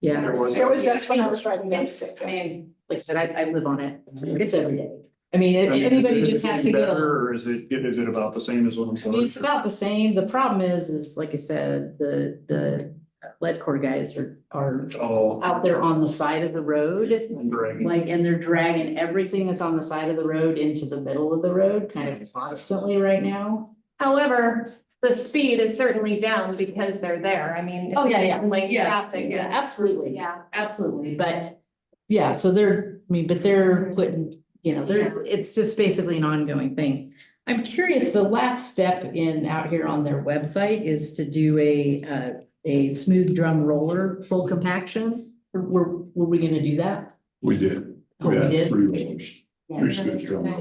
Yeah. There was, that's when I was driving down. I mean, like I said, I live on it. It's every day. I mean, anybody Is it just has to getting go. better, or is it about the same as what I'm I mean, it's saying? about the same. The problem is like I said, the lead core guys are Oh, out there on the side of the road. I'm dragging. Like, and they're dragging everything that's on the side of the road into the middle of the road kind of constantly right now. However, the speed is certainly down because they're there. I mean. Oh, yeah. Like Yeah, traffic. yeah, absolutely. Yeah. Absolutely, but yeah, so they're putting, it's just basically an ongoing thing. I'm curious, the last step out here on their website is to do a smooth drum roller full compaction. Were we gonna do that? We did. Oh, we had did? 3 roads. Yeah. 3 smooth drum. No, I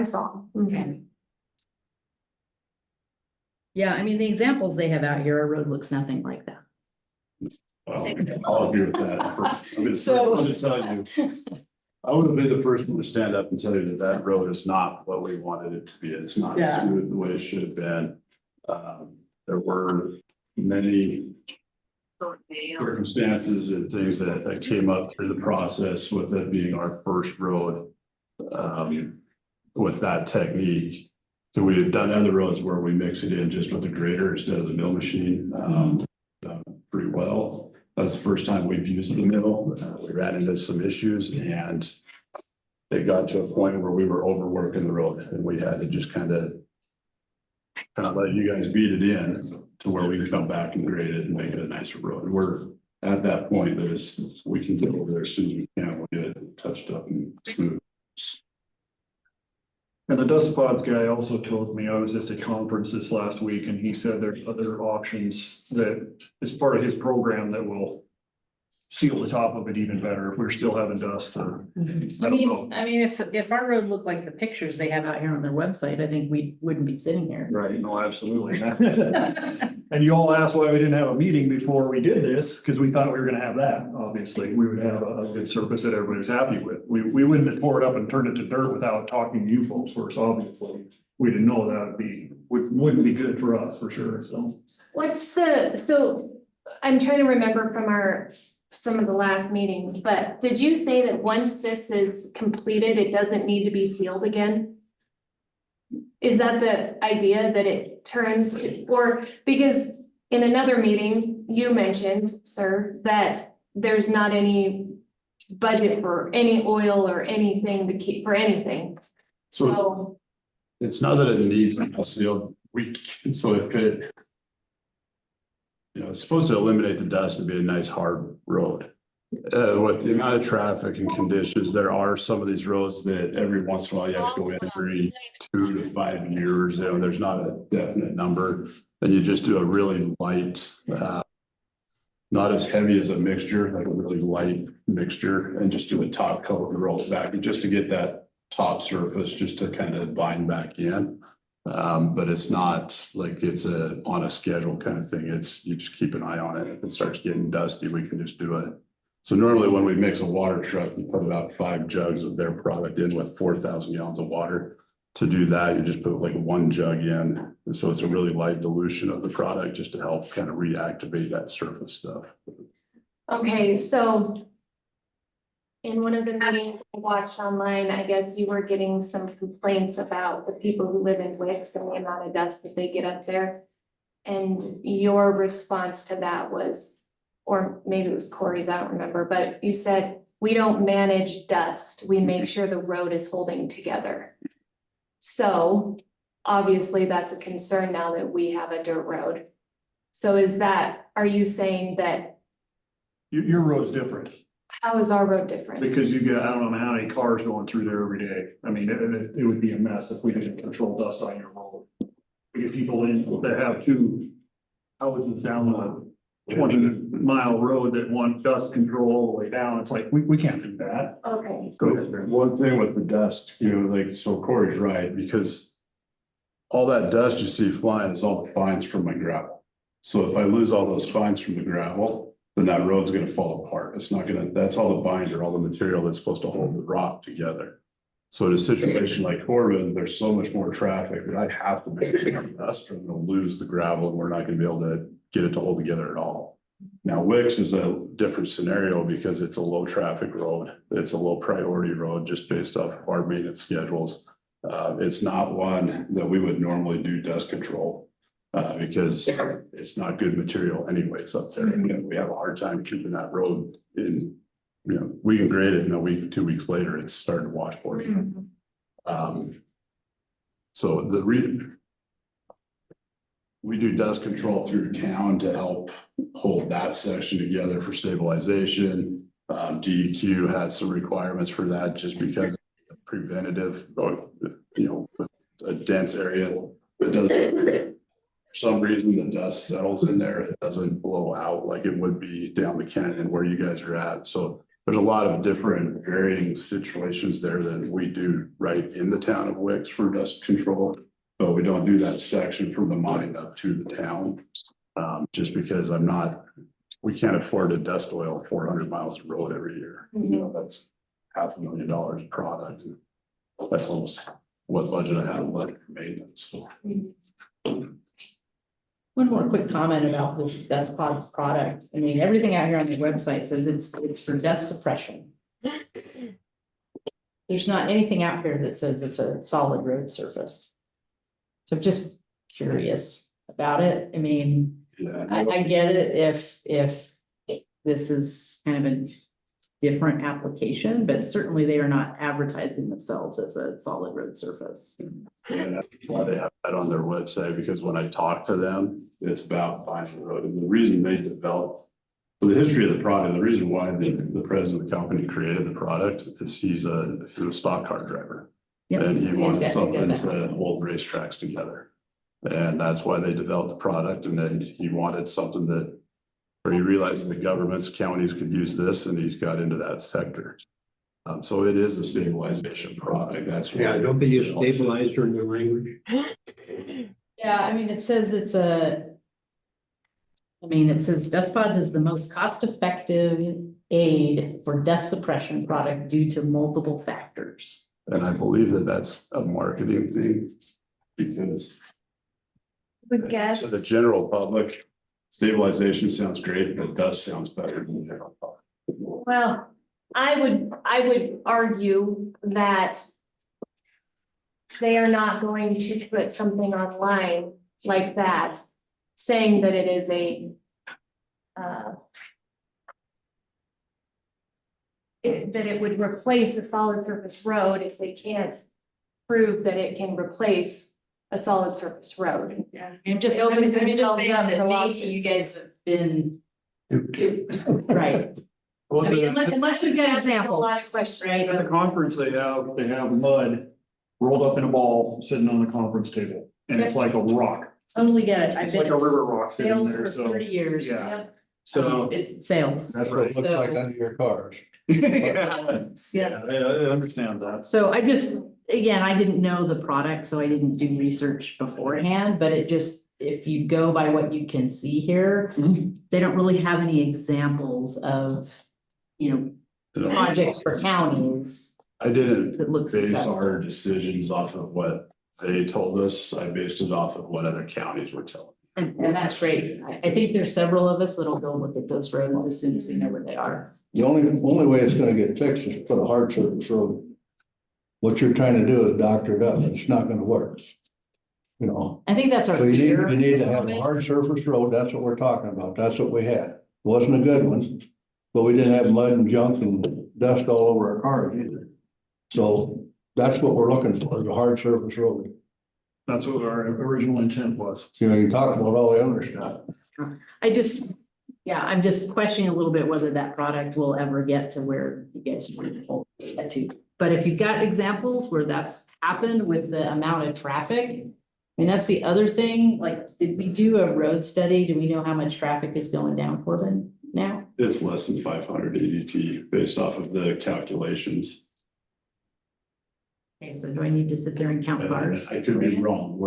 saw. Okay. Yeah, I mean, the examples they have out here, our road looks nothing like that. I'll agree with that. I mean, the first So- one to tell you, I would be the first one to stand up and tell you that that road is not what we wanted it to be. It's not Yeah. smooth the way it should have been. There were many circumstances and things that came up through the process with it being our first road. With that technique. So we had done other roads where we mix it in just with the grader instead of the mill machine, done pretty well. That's the first time we've used the mill. We ran into some issues and it got to a point where we were overworking the road and we had to just kind of let you guys beat it in to where we can come back and grade it and make it a nicer road. We're at that point that is, we can get over there as soon as we can. We'll get it touched up and smooth. And the dust pods guy also told me, I was just at conference this last week, and he said there's other options that is part of his program that will seal the top of it even better if we're still having dust or. I don't know. I mean, if our road looked like the pictures they have out here on their website, I think we wouldn't be sitting here. Right, no, absolutely. And you all asked why we didn't have a meeting before we did this, because we thought we were gonna have that, obviously. We would have a good surface that everybody's happy with. We wouldn't have tore it up and turned it to dirt without talking to you folks first, obviously. We didn't know that wouldn't be good for us, for sure, so. So I'm trying to remember from some of the last meetings, but did you say that once this is completed, it doesn't need to be sealed again? Is that the idea that it turns to, or because in another meeting, you mentioned, sir, that there's not any budget for any oil or anything to keep for anything. So it's not that it needs to be sealed. so if it. It's supposed to eliminate the dust and be a nice hard road. With the amount of traffic and conditions, there are some of these roads that every once in a while you have to go in every 2 to 5 years, there's not a definite number. And you just do a really light, not as heavy as a mixture, like a really light mixture, and just do a top coat and roll it back, just to get that top surface, just to kind of bind back in. But it's not like it's on a schedule kind of thing. You just keep an eye on it. If it starts getting dusty, we can just do it. So normally when we mix a water truck, we put about 5 jugs of their product in with 4,000 gallons of water. To do that, you just put like 1 jug in. And so it's a really light dilution of the product just to help kind of reactivate that surface stuff. Okay, so in one of the meetings I watched online, I guess you were getting some complaints about the people who live in Wicks and the amount of dust that they get up there. And your response to that was, or maybe it was Corey's, I don't remember, but you said, we don't manage dust. We make sure the road is holding together. So obviously that's a concern now that we have a dirt road. So are you saying that? Your road's different. How is our road different? Because you get, I don't know how many cars going through there every day. I mean, it would be a mess if we didn't control dust on your road. We get people in that have 2 houses down a 20-mile road that want dust control all the way down. It's like, we can't do that. Okay. Go ahead, Barry. One thing with the dust, like, so Corey's right, because all that dust you see flying is all the fines from my gravel. So if I lose all those fines from the gravel, then that road's gonna fall apart. It's not gonna, that's all the binder, all the material that's supposed to hold the rock together. So in a situation like Corbin, there's so much more traffic that I have to make sure dust or we'll lose the gravel and we're not gonna be able to get it to hold together at all. Now Wicks is a different scenario because it's a low traffic road. It's a low priority road just based off of our maintenance schedules. It's not one that we would normally do dust control. Because it's not good material anyways up there. We have a hard time keeping that road in, we can grade it in a week, 2 weeks later, it's starting to washboard. So we do dust control through town to help hold that section together for stabilization. DEQ had some requirements for that just because preventative, with a dense area that doesn't. For some reason, the dust settles in there. It doesn't blow out like it would be down the canyon where you guys are at. So there's a lot of different varying situations there that we do right in the town of Wicks for dust control. But we don't do that section from the mine up to the town. Just because we can't afford to dust oil 400 miles of road every year. That's $500,000 product. That's almost what budget I have left for maintenance. One more quick comment about this dust product. I mean, everything out here on the website says it's for dust suppression. There's not anything out here that says it's a solid road surface. So just curious about it. I mean, Yeah, I get it if this is kind of a different application, but certainly they are not advertising themselves as a solid road surface. and that's why they have that on their website, because when I talk to them, it's about buying the road. And the reason they developed, so the history of the product, the reason why the president of the company created the product is he's a stock car driver. Yep. And he wanted He's got something that. to hold racetracks together. And that's why they developed the product. And then he wanted something that, or he realized the governments, counties could use this, and he's got into that sector. So it is a stabilization product. That's why. Yeah, don't they use stabilizer in their language? Yeah, I mean, it says dust pods is the most cost-effective aid for dust suppression product due to multiple factors. And I believe that that's a marketing thing, because Would guess. to the general public, stabilization sounds great, but dust sounds better than the general public. Well, I would argue that they are not going to put something online like that, saying that it is that it would replace a solid surface road if they can't prove that it can replace a solid surface road. Yeah. I'm just, It I'm opens just themselves saying up that for maybe you lawsuits. guys have been, right. Well, I mean, at unless you've got Asking a lot of examples, questions. right? the conference, they have mud rolled up in a ball sitting on the conference table, and it's like a rock. Totally get it. I've It's been like a in river rock sitting sales there, for so. 30 years. Yeah. So. It's sales. That's what it looks like under your cars. Yeah, I understand that. So I just, again, I didn't know the product, so I didn't do research beforehand, but it just, if you go by what you can see here, Mhm. they don't really have any examples of, projects for counties I didn't that look base our successful. decisions off of what they told us. I based it off of what other counties were telling. And that's great. I think there's several of us that'll go look at those roads as soon as we know where they are. The only way it's gonna get fixed is put a hard surface road. What you're trying to do is doctor it up, and it's not gonna work. You know, I think that's our so fear. you need to have a hard surface road, that's what we're talking about, that's what we had. Wasn't a good one, but we didn't have mud and junk and dust all over our cars either. So that's what we're looking for, is a hard surface road. That's what our original intent was. You know, you talk about all the other stuff. I'm just questioning a little bit whether that product will ever get to where you guys want to get to. But if you've got examples where that's happened with the amount of traffic, I mean, that's the other thing, like, did we do a road study? Do we know how much traffic is going down Corbin now? It's less than 500 EDT based off of the calculations. Okay, so do I need to sit there and count cars? I could be wrong.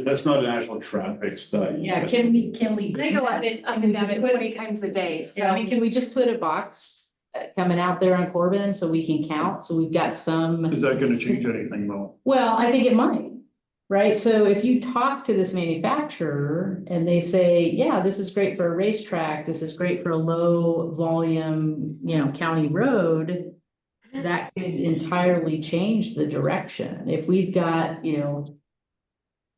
That's not an actual traffic study. Yeah, can we? I go at it, I do it 20 times a day, so. Yeah, I mean, can we just put a box coming out there on Corbin so we can count? So we've got some. Is that gonna change anything though? Well, I think it might, right? So if you talk to this manufacturer and they say, yeah, this is great for a racetrack, this is great for a low volume, county road, that could entirely change the direction. If we've got,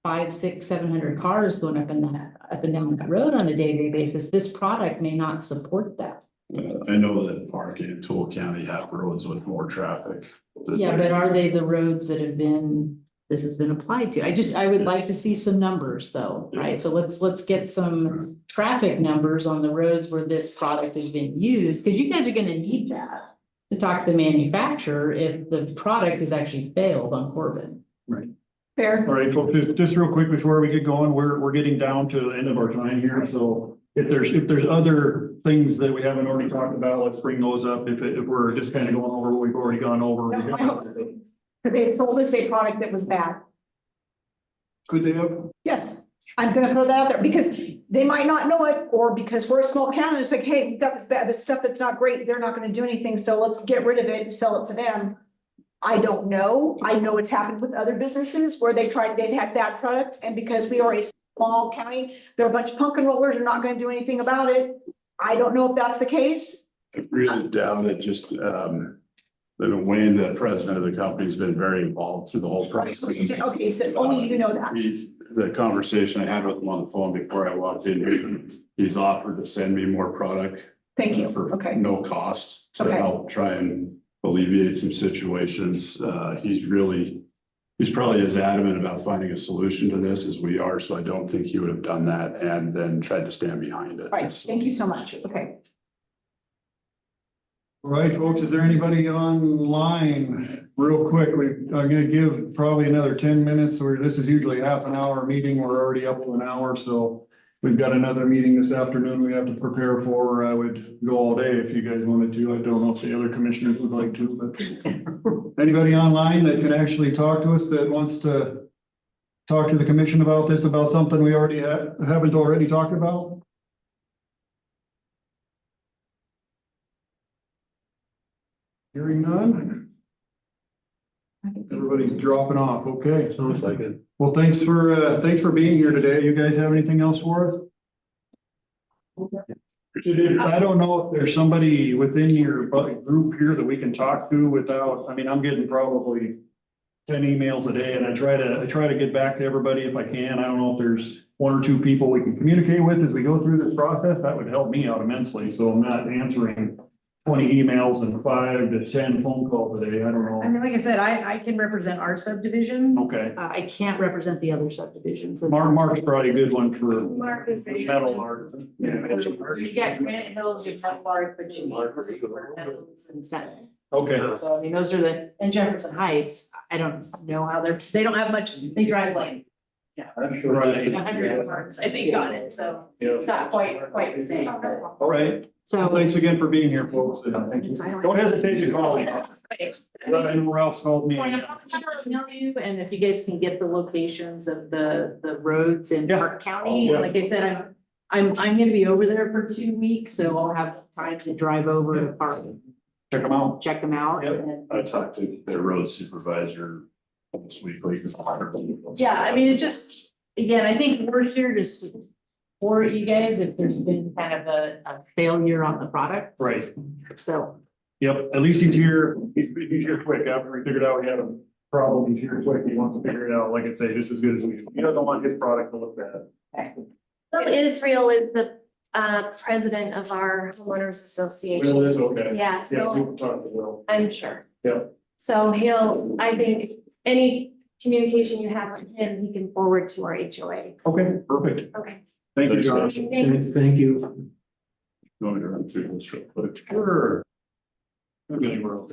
500, 600, 700 cars going up and down that road on a day-to-day basis, this product may not support that. I know that Park and Tool County have roads with more traffic. Yeah, but are they the roads that this has been applied to? I would like to see some numbers though, right? So let's get some traffic numbers on the roads where this product is being used, because you guys are gonna need that to talk to the manufacturer if the product has actually failed on Corbin. Right. Fair. All right, folks, just real quick before we get going, we're getting down to the end of our time here, so if there's other things that we haven't already talked about, let's bring those up. If we're just kind of going over what we've already gone over. No, I don't. They sold us a product that was bad. Could they have? Yes, I'm gonna throw that out there because they might not know it, or because we're a small county, it's like, hey, we've got this stuff that's not great, they're not gonna do anything, so let's get rid of it and sell it to them. I don't know. I know it's happened with other businesses where they've had bad product, and because we are a small county, there are a bunch of punk and rollers, are not gonna do anything about it. I don't know if that's the case. I really doubt it, just, Wayne, the president of the company, has been very involved through the whole process. Okay, so only you know that. The conversation I had with him on the phone before I walked in, he's offered to send me more product. Thank you. For Okay. no cost to Okay. help try and alleviate some situations. He's probably as adamant about finding a solution to this as we are, so I don't think he would have done that and then tried to stand behind it. All right, thank you so much. Okay. All right, folks, is there anybody online? Real quick, I'm gonna give probably another 10 minutes, or this is usually half an hour meeting. We're already up to an hour, so we've got another meeting this afternoon we have to prepare for. I would go all day if you guys wanted to. I don't know if the other commissioners would like to, but anybody online that can actually talk to us, that wants to talk to the commission about this, about something we already haven't already talked about? Hearing none? Everybody's dropping off. Okay. Sounds like it. Well, thanks for being here today. You guys have anything else for us? I don't know if there's somebody within your group here that we can talk to without, I mean, I'm getting probably 10 emails a day, and I try to get back to everybody if I can. I don't know if there's one or two people we can communicate with as we go through this process. That would help me out immensely. So I'm not answering 20 emails and 5 to 10 phone calls a day. I don't I know. mean, like I said, I can represent our subdivision. Okay. I can't represent the other subdivisions. Mark's probably a good one for Mark is. metal art. You got Granite Hills, you have Mark, but you need Meadows and Senate. Okay. So I mean, those are and Jefferson Heights, I don't know how they don't have much, they drive like Right. 100 parts, I think, on it, so it's not quite the same. All right. So. Thanks again for being here, folks. Don't hesitate to call me. Ralph called me. Well, I'm probably gonna email you, and if you guys can get the locations of the roads in Park County, Yeah. like I said, I'm gonna be over there for 2 weeks, so I'll have time to drive over to Park, Check them out. check them out. Yep. and- I talked to their road supervisor this week. Yeah, I mean, it just, again, I think we're here to support you guys if there's been kind of a failure on the product, Right. so. Yep. At least he's here. He's here quick. After we figured out we had a problem, he's here quick. He wants to figure it out. Like I say, just as good as we, he doesn't want his product to look bad. So Israel is the president of our homeowners association. Will is okay. Yeah, Yeah, so we can talk to Will. I'm sure. Yeah. So I think any communication you have with him, he can forward to our HOA. Okay, perfect. Okay. Thank you, Thanks, John. guys. Thanks. Thank you. You want me to run through this real quick? Sure. Anywhere else.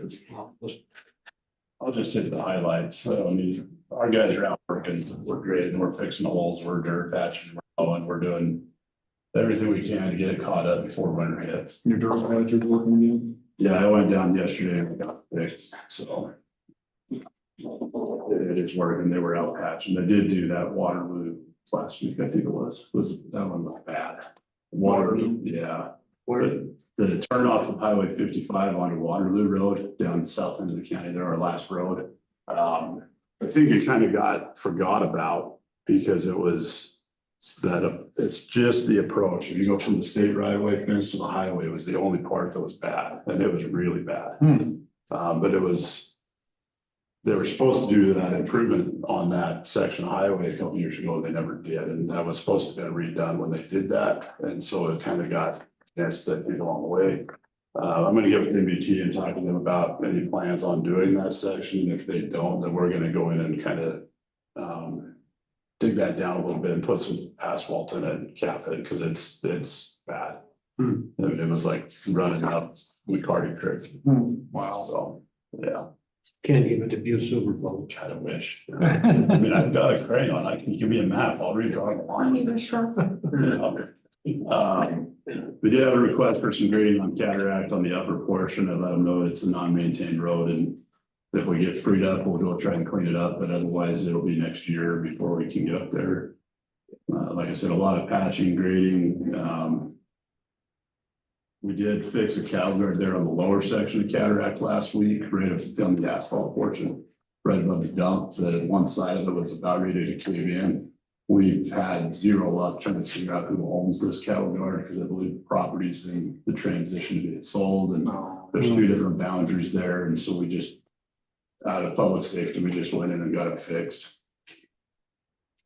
I'll just hit the highlights. So I mean, our guys are out working, we're grading, we're fixing holes, we're dirt patching, we're mowing, we're doing everything we can to get it caught up before winter hits. Your dirt manager's working again? Yeah, I went down yesterday and got fixed, so. It is working. They were out patching. They did do that Waterloo last week, I think it was that one was bad. Waterloo, yeah. Where, The turn off of Highway 55 onto Waterloo Road down the south end of the county, they're our last road. I think it kind of got forgot about because it was it's just the approach. If you go from the state right away fence to the highway, it was the only part that was bad, and it was really bad. But they were supposed to do that improvement on that section of highway a couple years ago, and they never did, and that was supposed to have been redone when they did that, and so it kind of got missed, I think, along the way. I'm gonna get with MBT and talk to them about any plans on doing that section. If they don't, then we're gonna go in and kind of dig that down a little bit and put some asphalt in it and cap it, because it's bad. It was like running up McCarty Creek. Wow. So, yeah, can't give it to be a silver bullet. I wish. I mean, I've got a crayon, I can give me a map, I'll redraw the line. We did have a request for some grading on Cataract on the upper portion. I let them know it's a non-maintained road, and if we get freed up, we'll go try and clean it up, but otherwise it'll be next year before we can get up there. Like I said, a lot of patching, grading. We did fix a cattle guard there on the lower section of Cataract last week, right on the asphalt portion, right above the dump. The one side of it was about ready to cave in. We've had zero luck trying to figure out who owns this cattle guard, because I believe the property's in the transition to get sold, and there's two different boundaries there, and so we just, out of public safety, we just went in and got it fixed.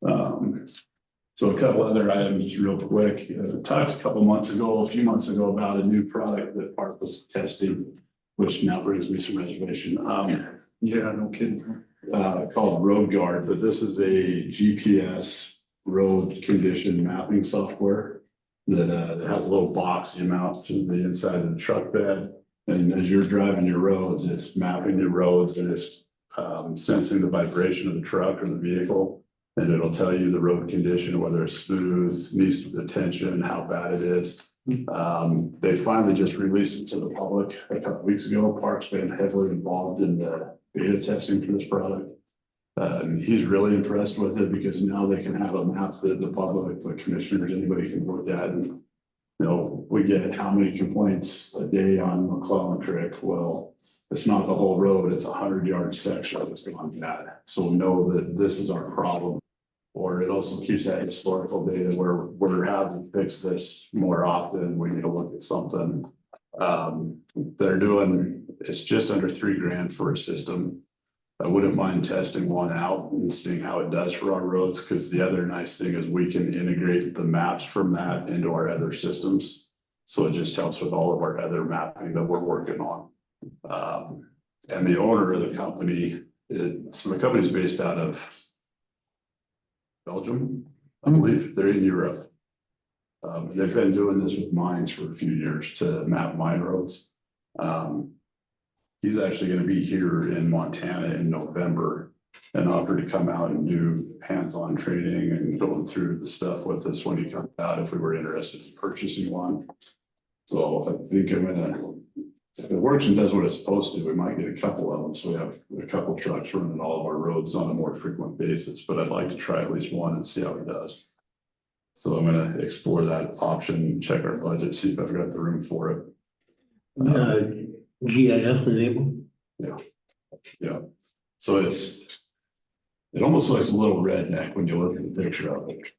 So a couple other items real quick. Talked a few months ago about a new product that Park was testing, which now brings me some reservation. Yeah, no kidding. Called Road Guard, but this is a GPS road condition mapping software that has a little box you mount to the inside of the truck bed. And as you're driving your roads, it's mapping your roads, and it's sensing the vibration of the truck or the vehicle. And it'll tell you the road condition, whether it's smooth, needs attention, how bad it is. They finally just released it to the public a couple weeks ago. Park's been heavily involved in the beta testing for this product. He's really impressed with it, because now they can have a map that the public, the commissioners, anybody can look at, and we get how many complaints a day on McClellan Creek. Well, it's not the whole road, it's 100-yard section that's gone bad. So we know that this is our problem. Or it also keeps that historical data where we're having to fix this more often. We need to look at something. It's just under $3,000 for a system. I wouldn't mind testing one out and seeing how it does for our roads, because the other nice thing is we can integrate the maps from that into our other systems. So it just helps with all of our other mapping that we're working on. And the owner of the company, so the company's based out of Belgium, I believe. They're in Europe. They've been doing this with mines for a few years to map mine roads. He's actually going to be here in Montana in November and offer to come out and do hands-on training and going through the stuff with us when he comes out if we were interested in purchasing one. So I think I'm gonna, if it works and does what it's supposed to, we might get a couple of them. So we have a couple trucks running all of our roads on a more frequent basis, but I'd like to try at least one and see how he does. So I'm gonna explore that option, check our budget, see if I've got the room for it. GIS enabled? Yeah. So it almost looks a little redneck when you look at the picture of it.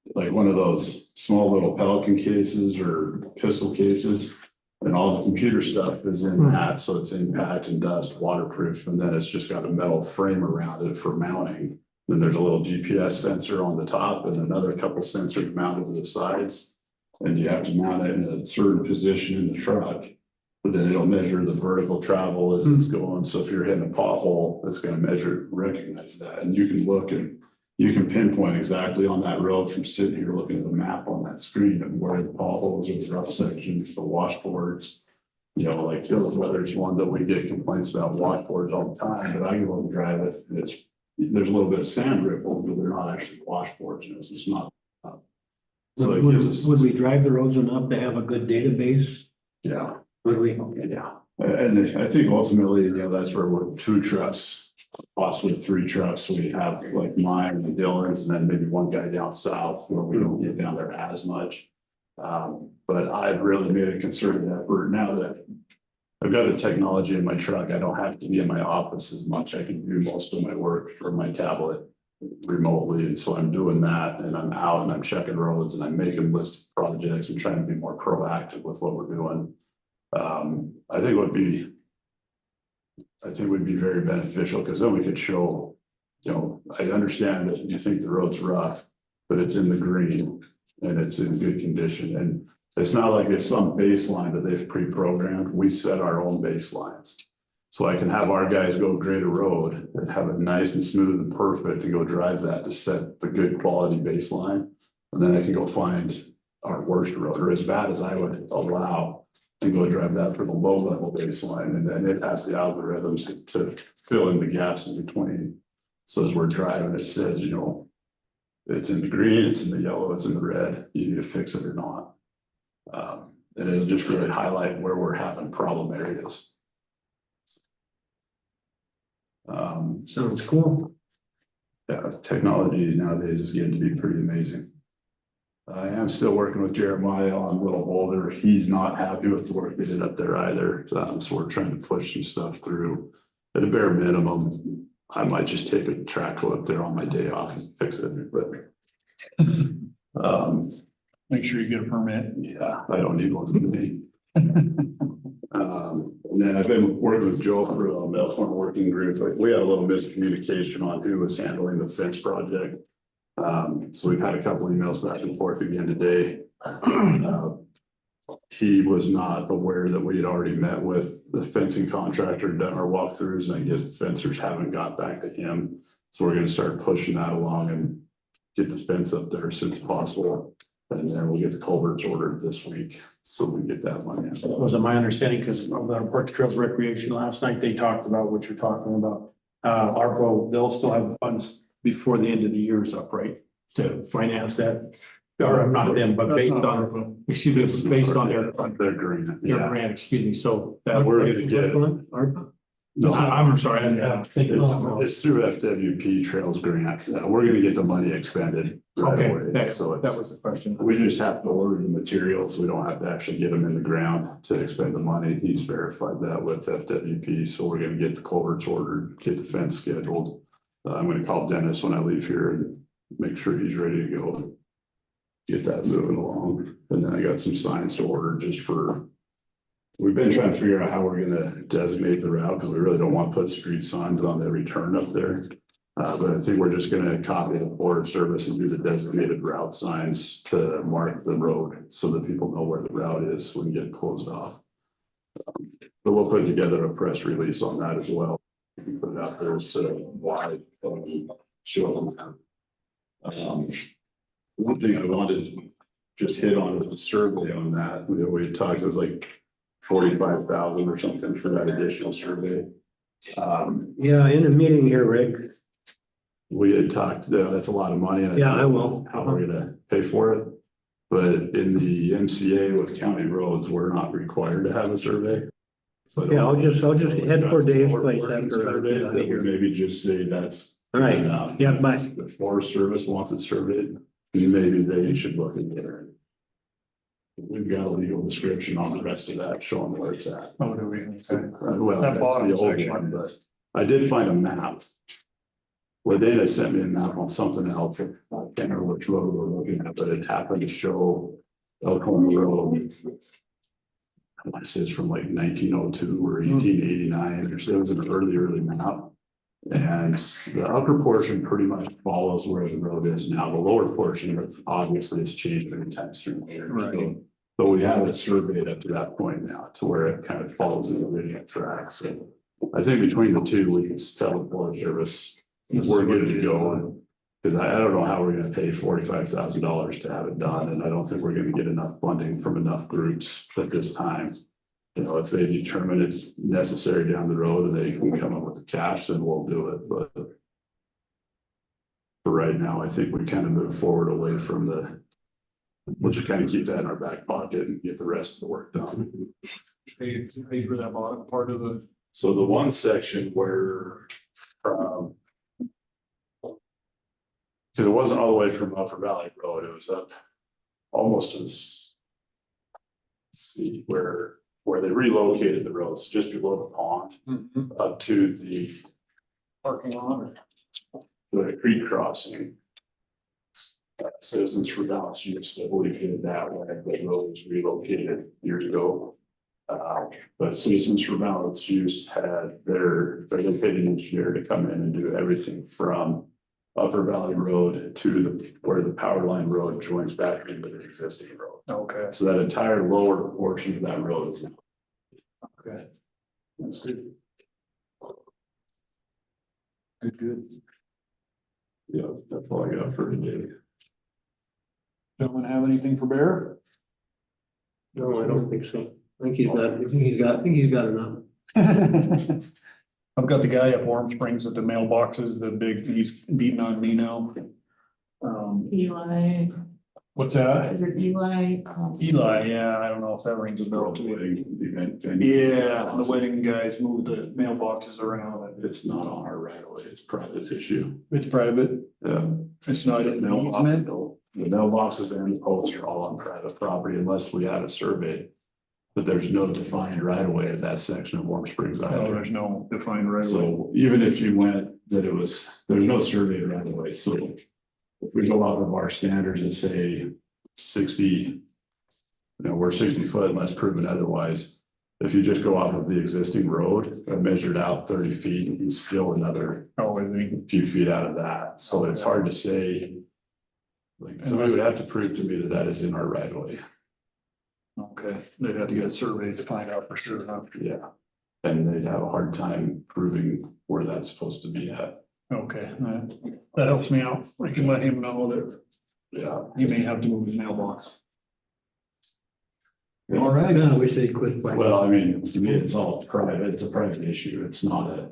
It's like one of those small little Pelican cases or pistol cases. And all the computer stuff is in that, so it's impact and dust waterproof, and then it's just got a metal frame around it for mounting. Then there's a little GPS sensor on the top and another couple sensors mounted to the sides. And you have to mount it in a certain position in the truck. But then it'll measure the vertical travel as it's going. So if you're hitting a pothole, it's going to measure, recognize that. And you can look and you can pinpoint exactly on that road from sitting here looking at the map on that screen and where the potholes are, the rough sections, the washboards. You know, like there's one that we get complaints about washboards all the time, but I go and drive it and there's a little bit of sand ripple, but they're not actually washboards. You know, it's not. So it gives us. Would we drive the roads enough to have a good database? Yeah. Would we? Yeah. And I think ultimately, you know, that's where we're 2 trucks, possibly 3 trucks. We have like mine and Dylan's, and then maybe one guy down south where we don't get down there as much. But I've really made a concerted effort now that I've got the technology in my truck. I don't have to be in my office as much. I can do most of my work from my tablet remotely. And so I'm doing that, and I'm out and I'm checking roads and I'm making lists of projects and trying to be more proactive with what we're doing. I think would be very beneficial, because then we could show, you know, I understand that you think the road's rough, but it's in the green and it's in good condition. And it's not like it's some baseline that they've pre-programmed. We set our own baselines. So I can have our guys go grade a road and have it nice and smooth and perfect and go drive that to set the good quality baseline. And then I can go find our worst road, or as bad as I would allow, and go drive that for the low level baseline. And then it has the algorithms to fill in the gaps in between. So as we're driving, it says, you know, it's in the green, it's in the yellow, it's in the red, you need to fix it or not. And it'll just really highlight where we're having problem areas. Sounds cool. Yeah, technology nowadays is getting to be pretty amazing. I am still working with Jeremiah on Little Boulder. He's not happy with the work we did up there either. So we're trying to push some stuff through. At a bare minimum, I might just take a track hoe up there on my day off and fix it. But Make sure you get a permit. yeah, I don't need one for me. And then I've been working with Joe for a Melbourne working group. Like, we had a little miscommunication on who was handling the fence project. So we've had a couple emails back and forth again today. He was not aware that we had already met with the fencing contractor, done our walkthroughs, and I guess the fencers haven't got back to him. So we're gonna start pushing that along and get the fence up there as soon as possible. And then we'll get the culverts ordered this week, so we can get that money in. Was it my understanding, because of the Parks Trails Recreation last night, they talked about what you're talking about. ARPA, they'll still have the funds before the end of the year is up, right? To finance that, or not them, but based on, excuse me, based on their grant. their Yeah, grant, excuse me, so that. we're gonna get, ARPA? no, I'm sorry, I'm thinking. it's through FWP Trails Grant. We're gonna get the money expended right Okay, away. So that it's, was the question. we just have to order the materials. We don't have to actually get them in the ground to expend the money. He's verified that with FWP. So we're gonna get the culverts ordered, get the fence scheduled. I'm gonna call Dennis when I leave here and make sure he's ready to go. Get that moving along. And then I got some signs to order just for, we've been trying to figure out how we're gonna designate the route, because we really don't want to put street signs on every turn up there. But I think we're just gonna copy the Forest Service and do the designated route signs to mark the road so that people know where the route is when you get closed off. But we'll put together a press release on that as well. Put it out there as to why, show them. One thing I wanted to just hit on with the survey on that, we had talked, it was like 45,000 or something for that additional survey. Yeah, in a meeting here, Rick. We had talked, that's a lot of money. And Yeah, I don't will. know how we're gonna pay for it. But in the MCA with county roads, we're not required to have a survey. So I don't Yeah, I'll know. just head for Dave's Or place portion after I survey, get out of that we here. maybe just say that's All right, enough. yeah, bye. If the Forest Service wants it surveyed, maybe they should look in there. We've got a legal description on the rest of that, showing where it's at. Oh, do we? So, Okay. well, That that's bottom the old section. one, but I did find a map. Ladena sent me a map on something else. I can't remember which road we're looking at, but it happened to show Elkhorn Road. I want to say it's from like 1902 or 1889, or so. It was an early map. And the upper portion pretty much follows where the road is now. The lower portion, obviously, has changed many times through the years. Right. But we have it surveyed up to that point now, to where it kind of follows in the linear track. So I think between the two, we can tell the Forest Service we're good to go. Because I don't know how we're gonna pay $45,000 to have it done, and I don't think we're gonna get enough funding from enough groups at this time. You know, if they determine it's necessary down the road and they can come up with the cash, then we'll do it, but. For right now, I think we kind of move forward away from we'll just kind of keep that in our back pocket and get the rest of the work done. Pay for that bottom part of the. So the one section where, because it wasn't all the way from Upper Valley Road, it was up almost as. Let's see, where they relocated the roads, just below the pond, up to the Parking lot. creek crossing. Citizens for Dallas used to believe in that way, the road was relocated years ago. But Citizens for Balance had their paid engineer to come in and do everything from Upper Valley Road to where the power line road joins back into the existing road. Okay. So that entire lower portion of that road is. Okay. That's good. Good. Yeah, that's all I got for today. Gentlemen have anything for Bear? No, I don't think so. I think he's got enough. I've got the guy at Warm Springs at the mailboxes, he's beating on me now. Eli, What's that? is it Eli? Eli, yeah, I don't know if that rings a bell to you. Yeah, the wedding guys moved the mailboxes around. It's not on our right of way, it's a private issue. It's private. Yeah. It's not an easement. The mailboxes and the posts are all on private property unless we have a survey. But there's no defined right of way at that section of Warm Springs Oh, either. there's no defined right away. So even if you went that there's no survey right away, so. If we go out of our standards and say 60. We're 60 foot unless proven otherwise. If you just go off of the existing road, I measured out 30 feet and still another few feet out of that. So it's hard to say. Like somebody would have to prove to me that that is in our right of way. Okay, they'd have to get a survey to find out for sure, huh? Yeah. And they'd have a hard time proving where that's supposed to be at. Okay, that helps me out. I can let him know that Yeah. he may have to move his mailbox. All right. I wish they quit. Well, I mean, to me, it's all private. It's a private issue. It's not a.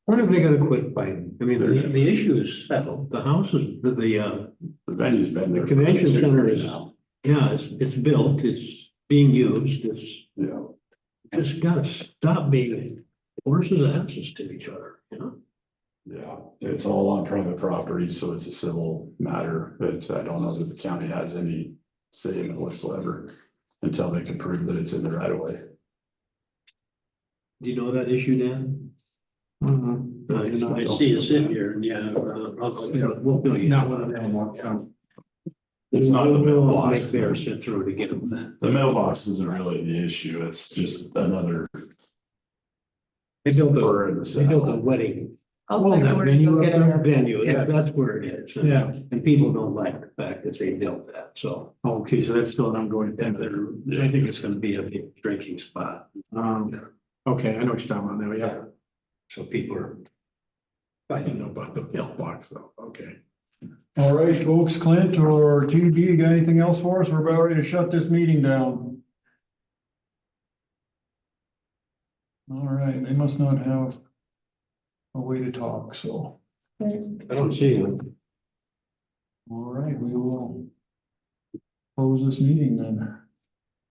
When are they gonna quit fighting? I mean, the issue is settled. The house is, The venue's been there. the convention for 2 center years is, now. yeah, it's built, it's being used, it's Yeah. just gotta stop being horses' asses to each other, you know? Yeah, it's all on private property, so it's a civil matter, but I don't know that the county has any say in it whatsoever until they can prove that it's in the right of way. Do you know that issue, Dan? Mm-hmm. I see you sit here and we'll fill you. Not one of them. It's not the mailbox. Make Bear sit through to get them. The mailbox isn't really the issue. It's just another. They built spur in the a saddle. wedding Well, that venue, venue, yeah, that's where it is. Yeah. And people don't like the fact that they built that, so. Okay, so that's still an ongoing And thing. I think it's gonna be a big drinking spot. Okay, I know what you're talking about now, yeah. So people are. I didn't know about the mailbox though, okay. All right, folks, Clint or TB, you got anything else for us? We're about ready to shut this meeting down. All right, they must not have a way to talk, so, I don't see them. all right, we will close this meeting then.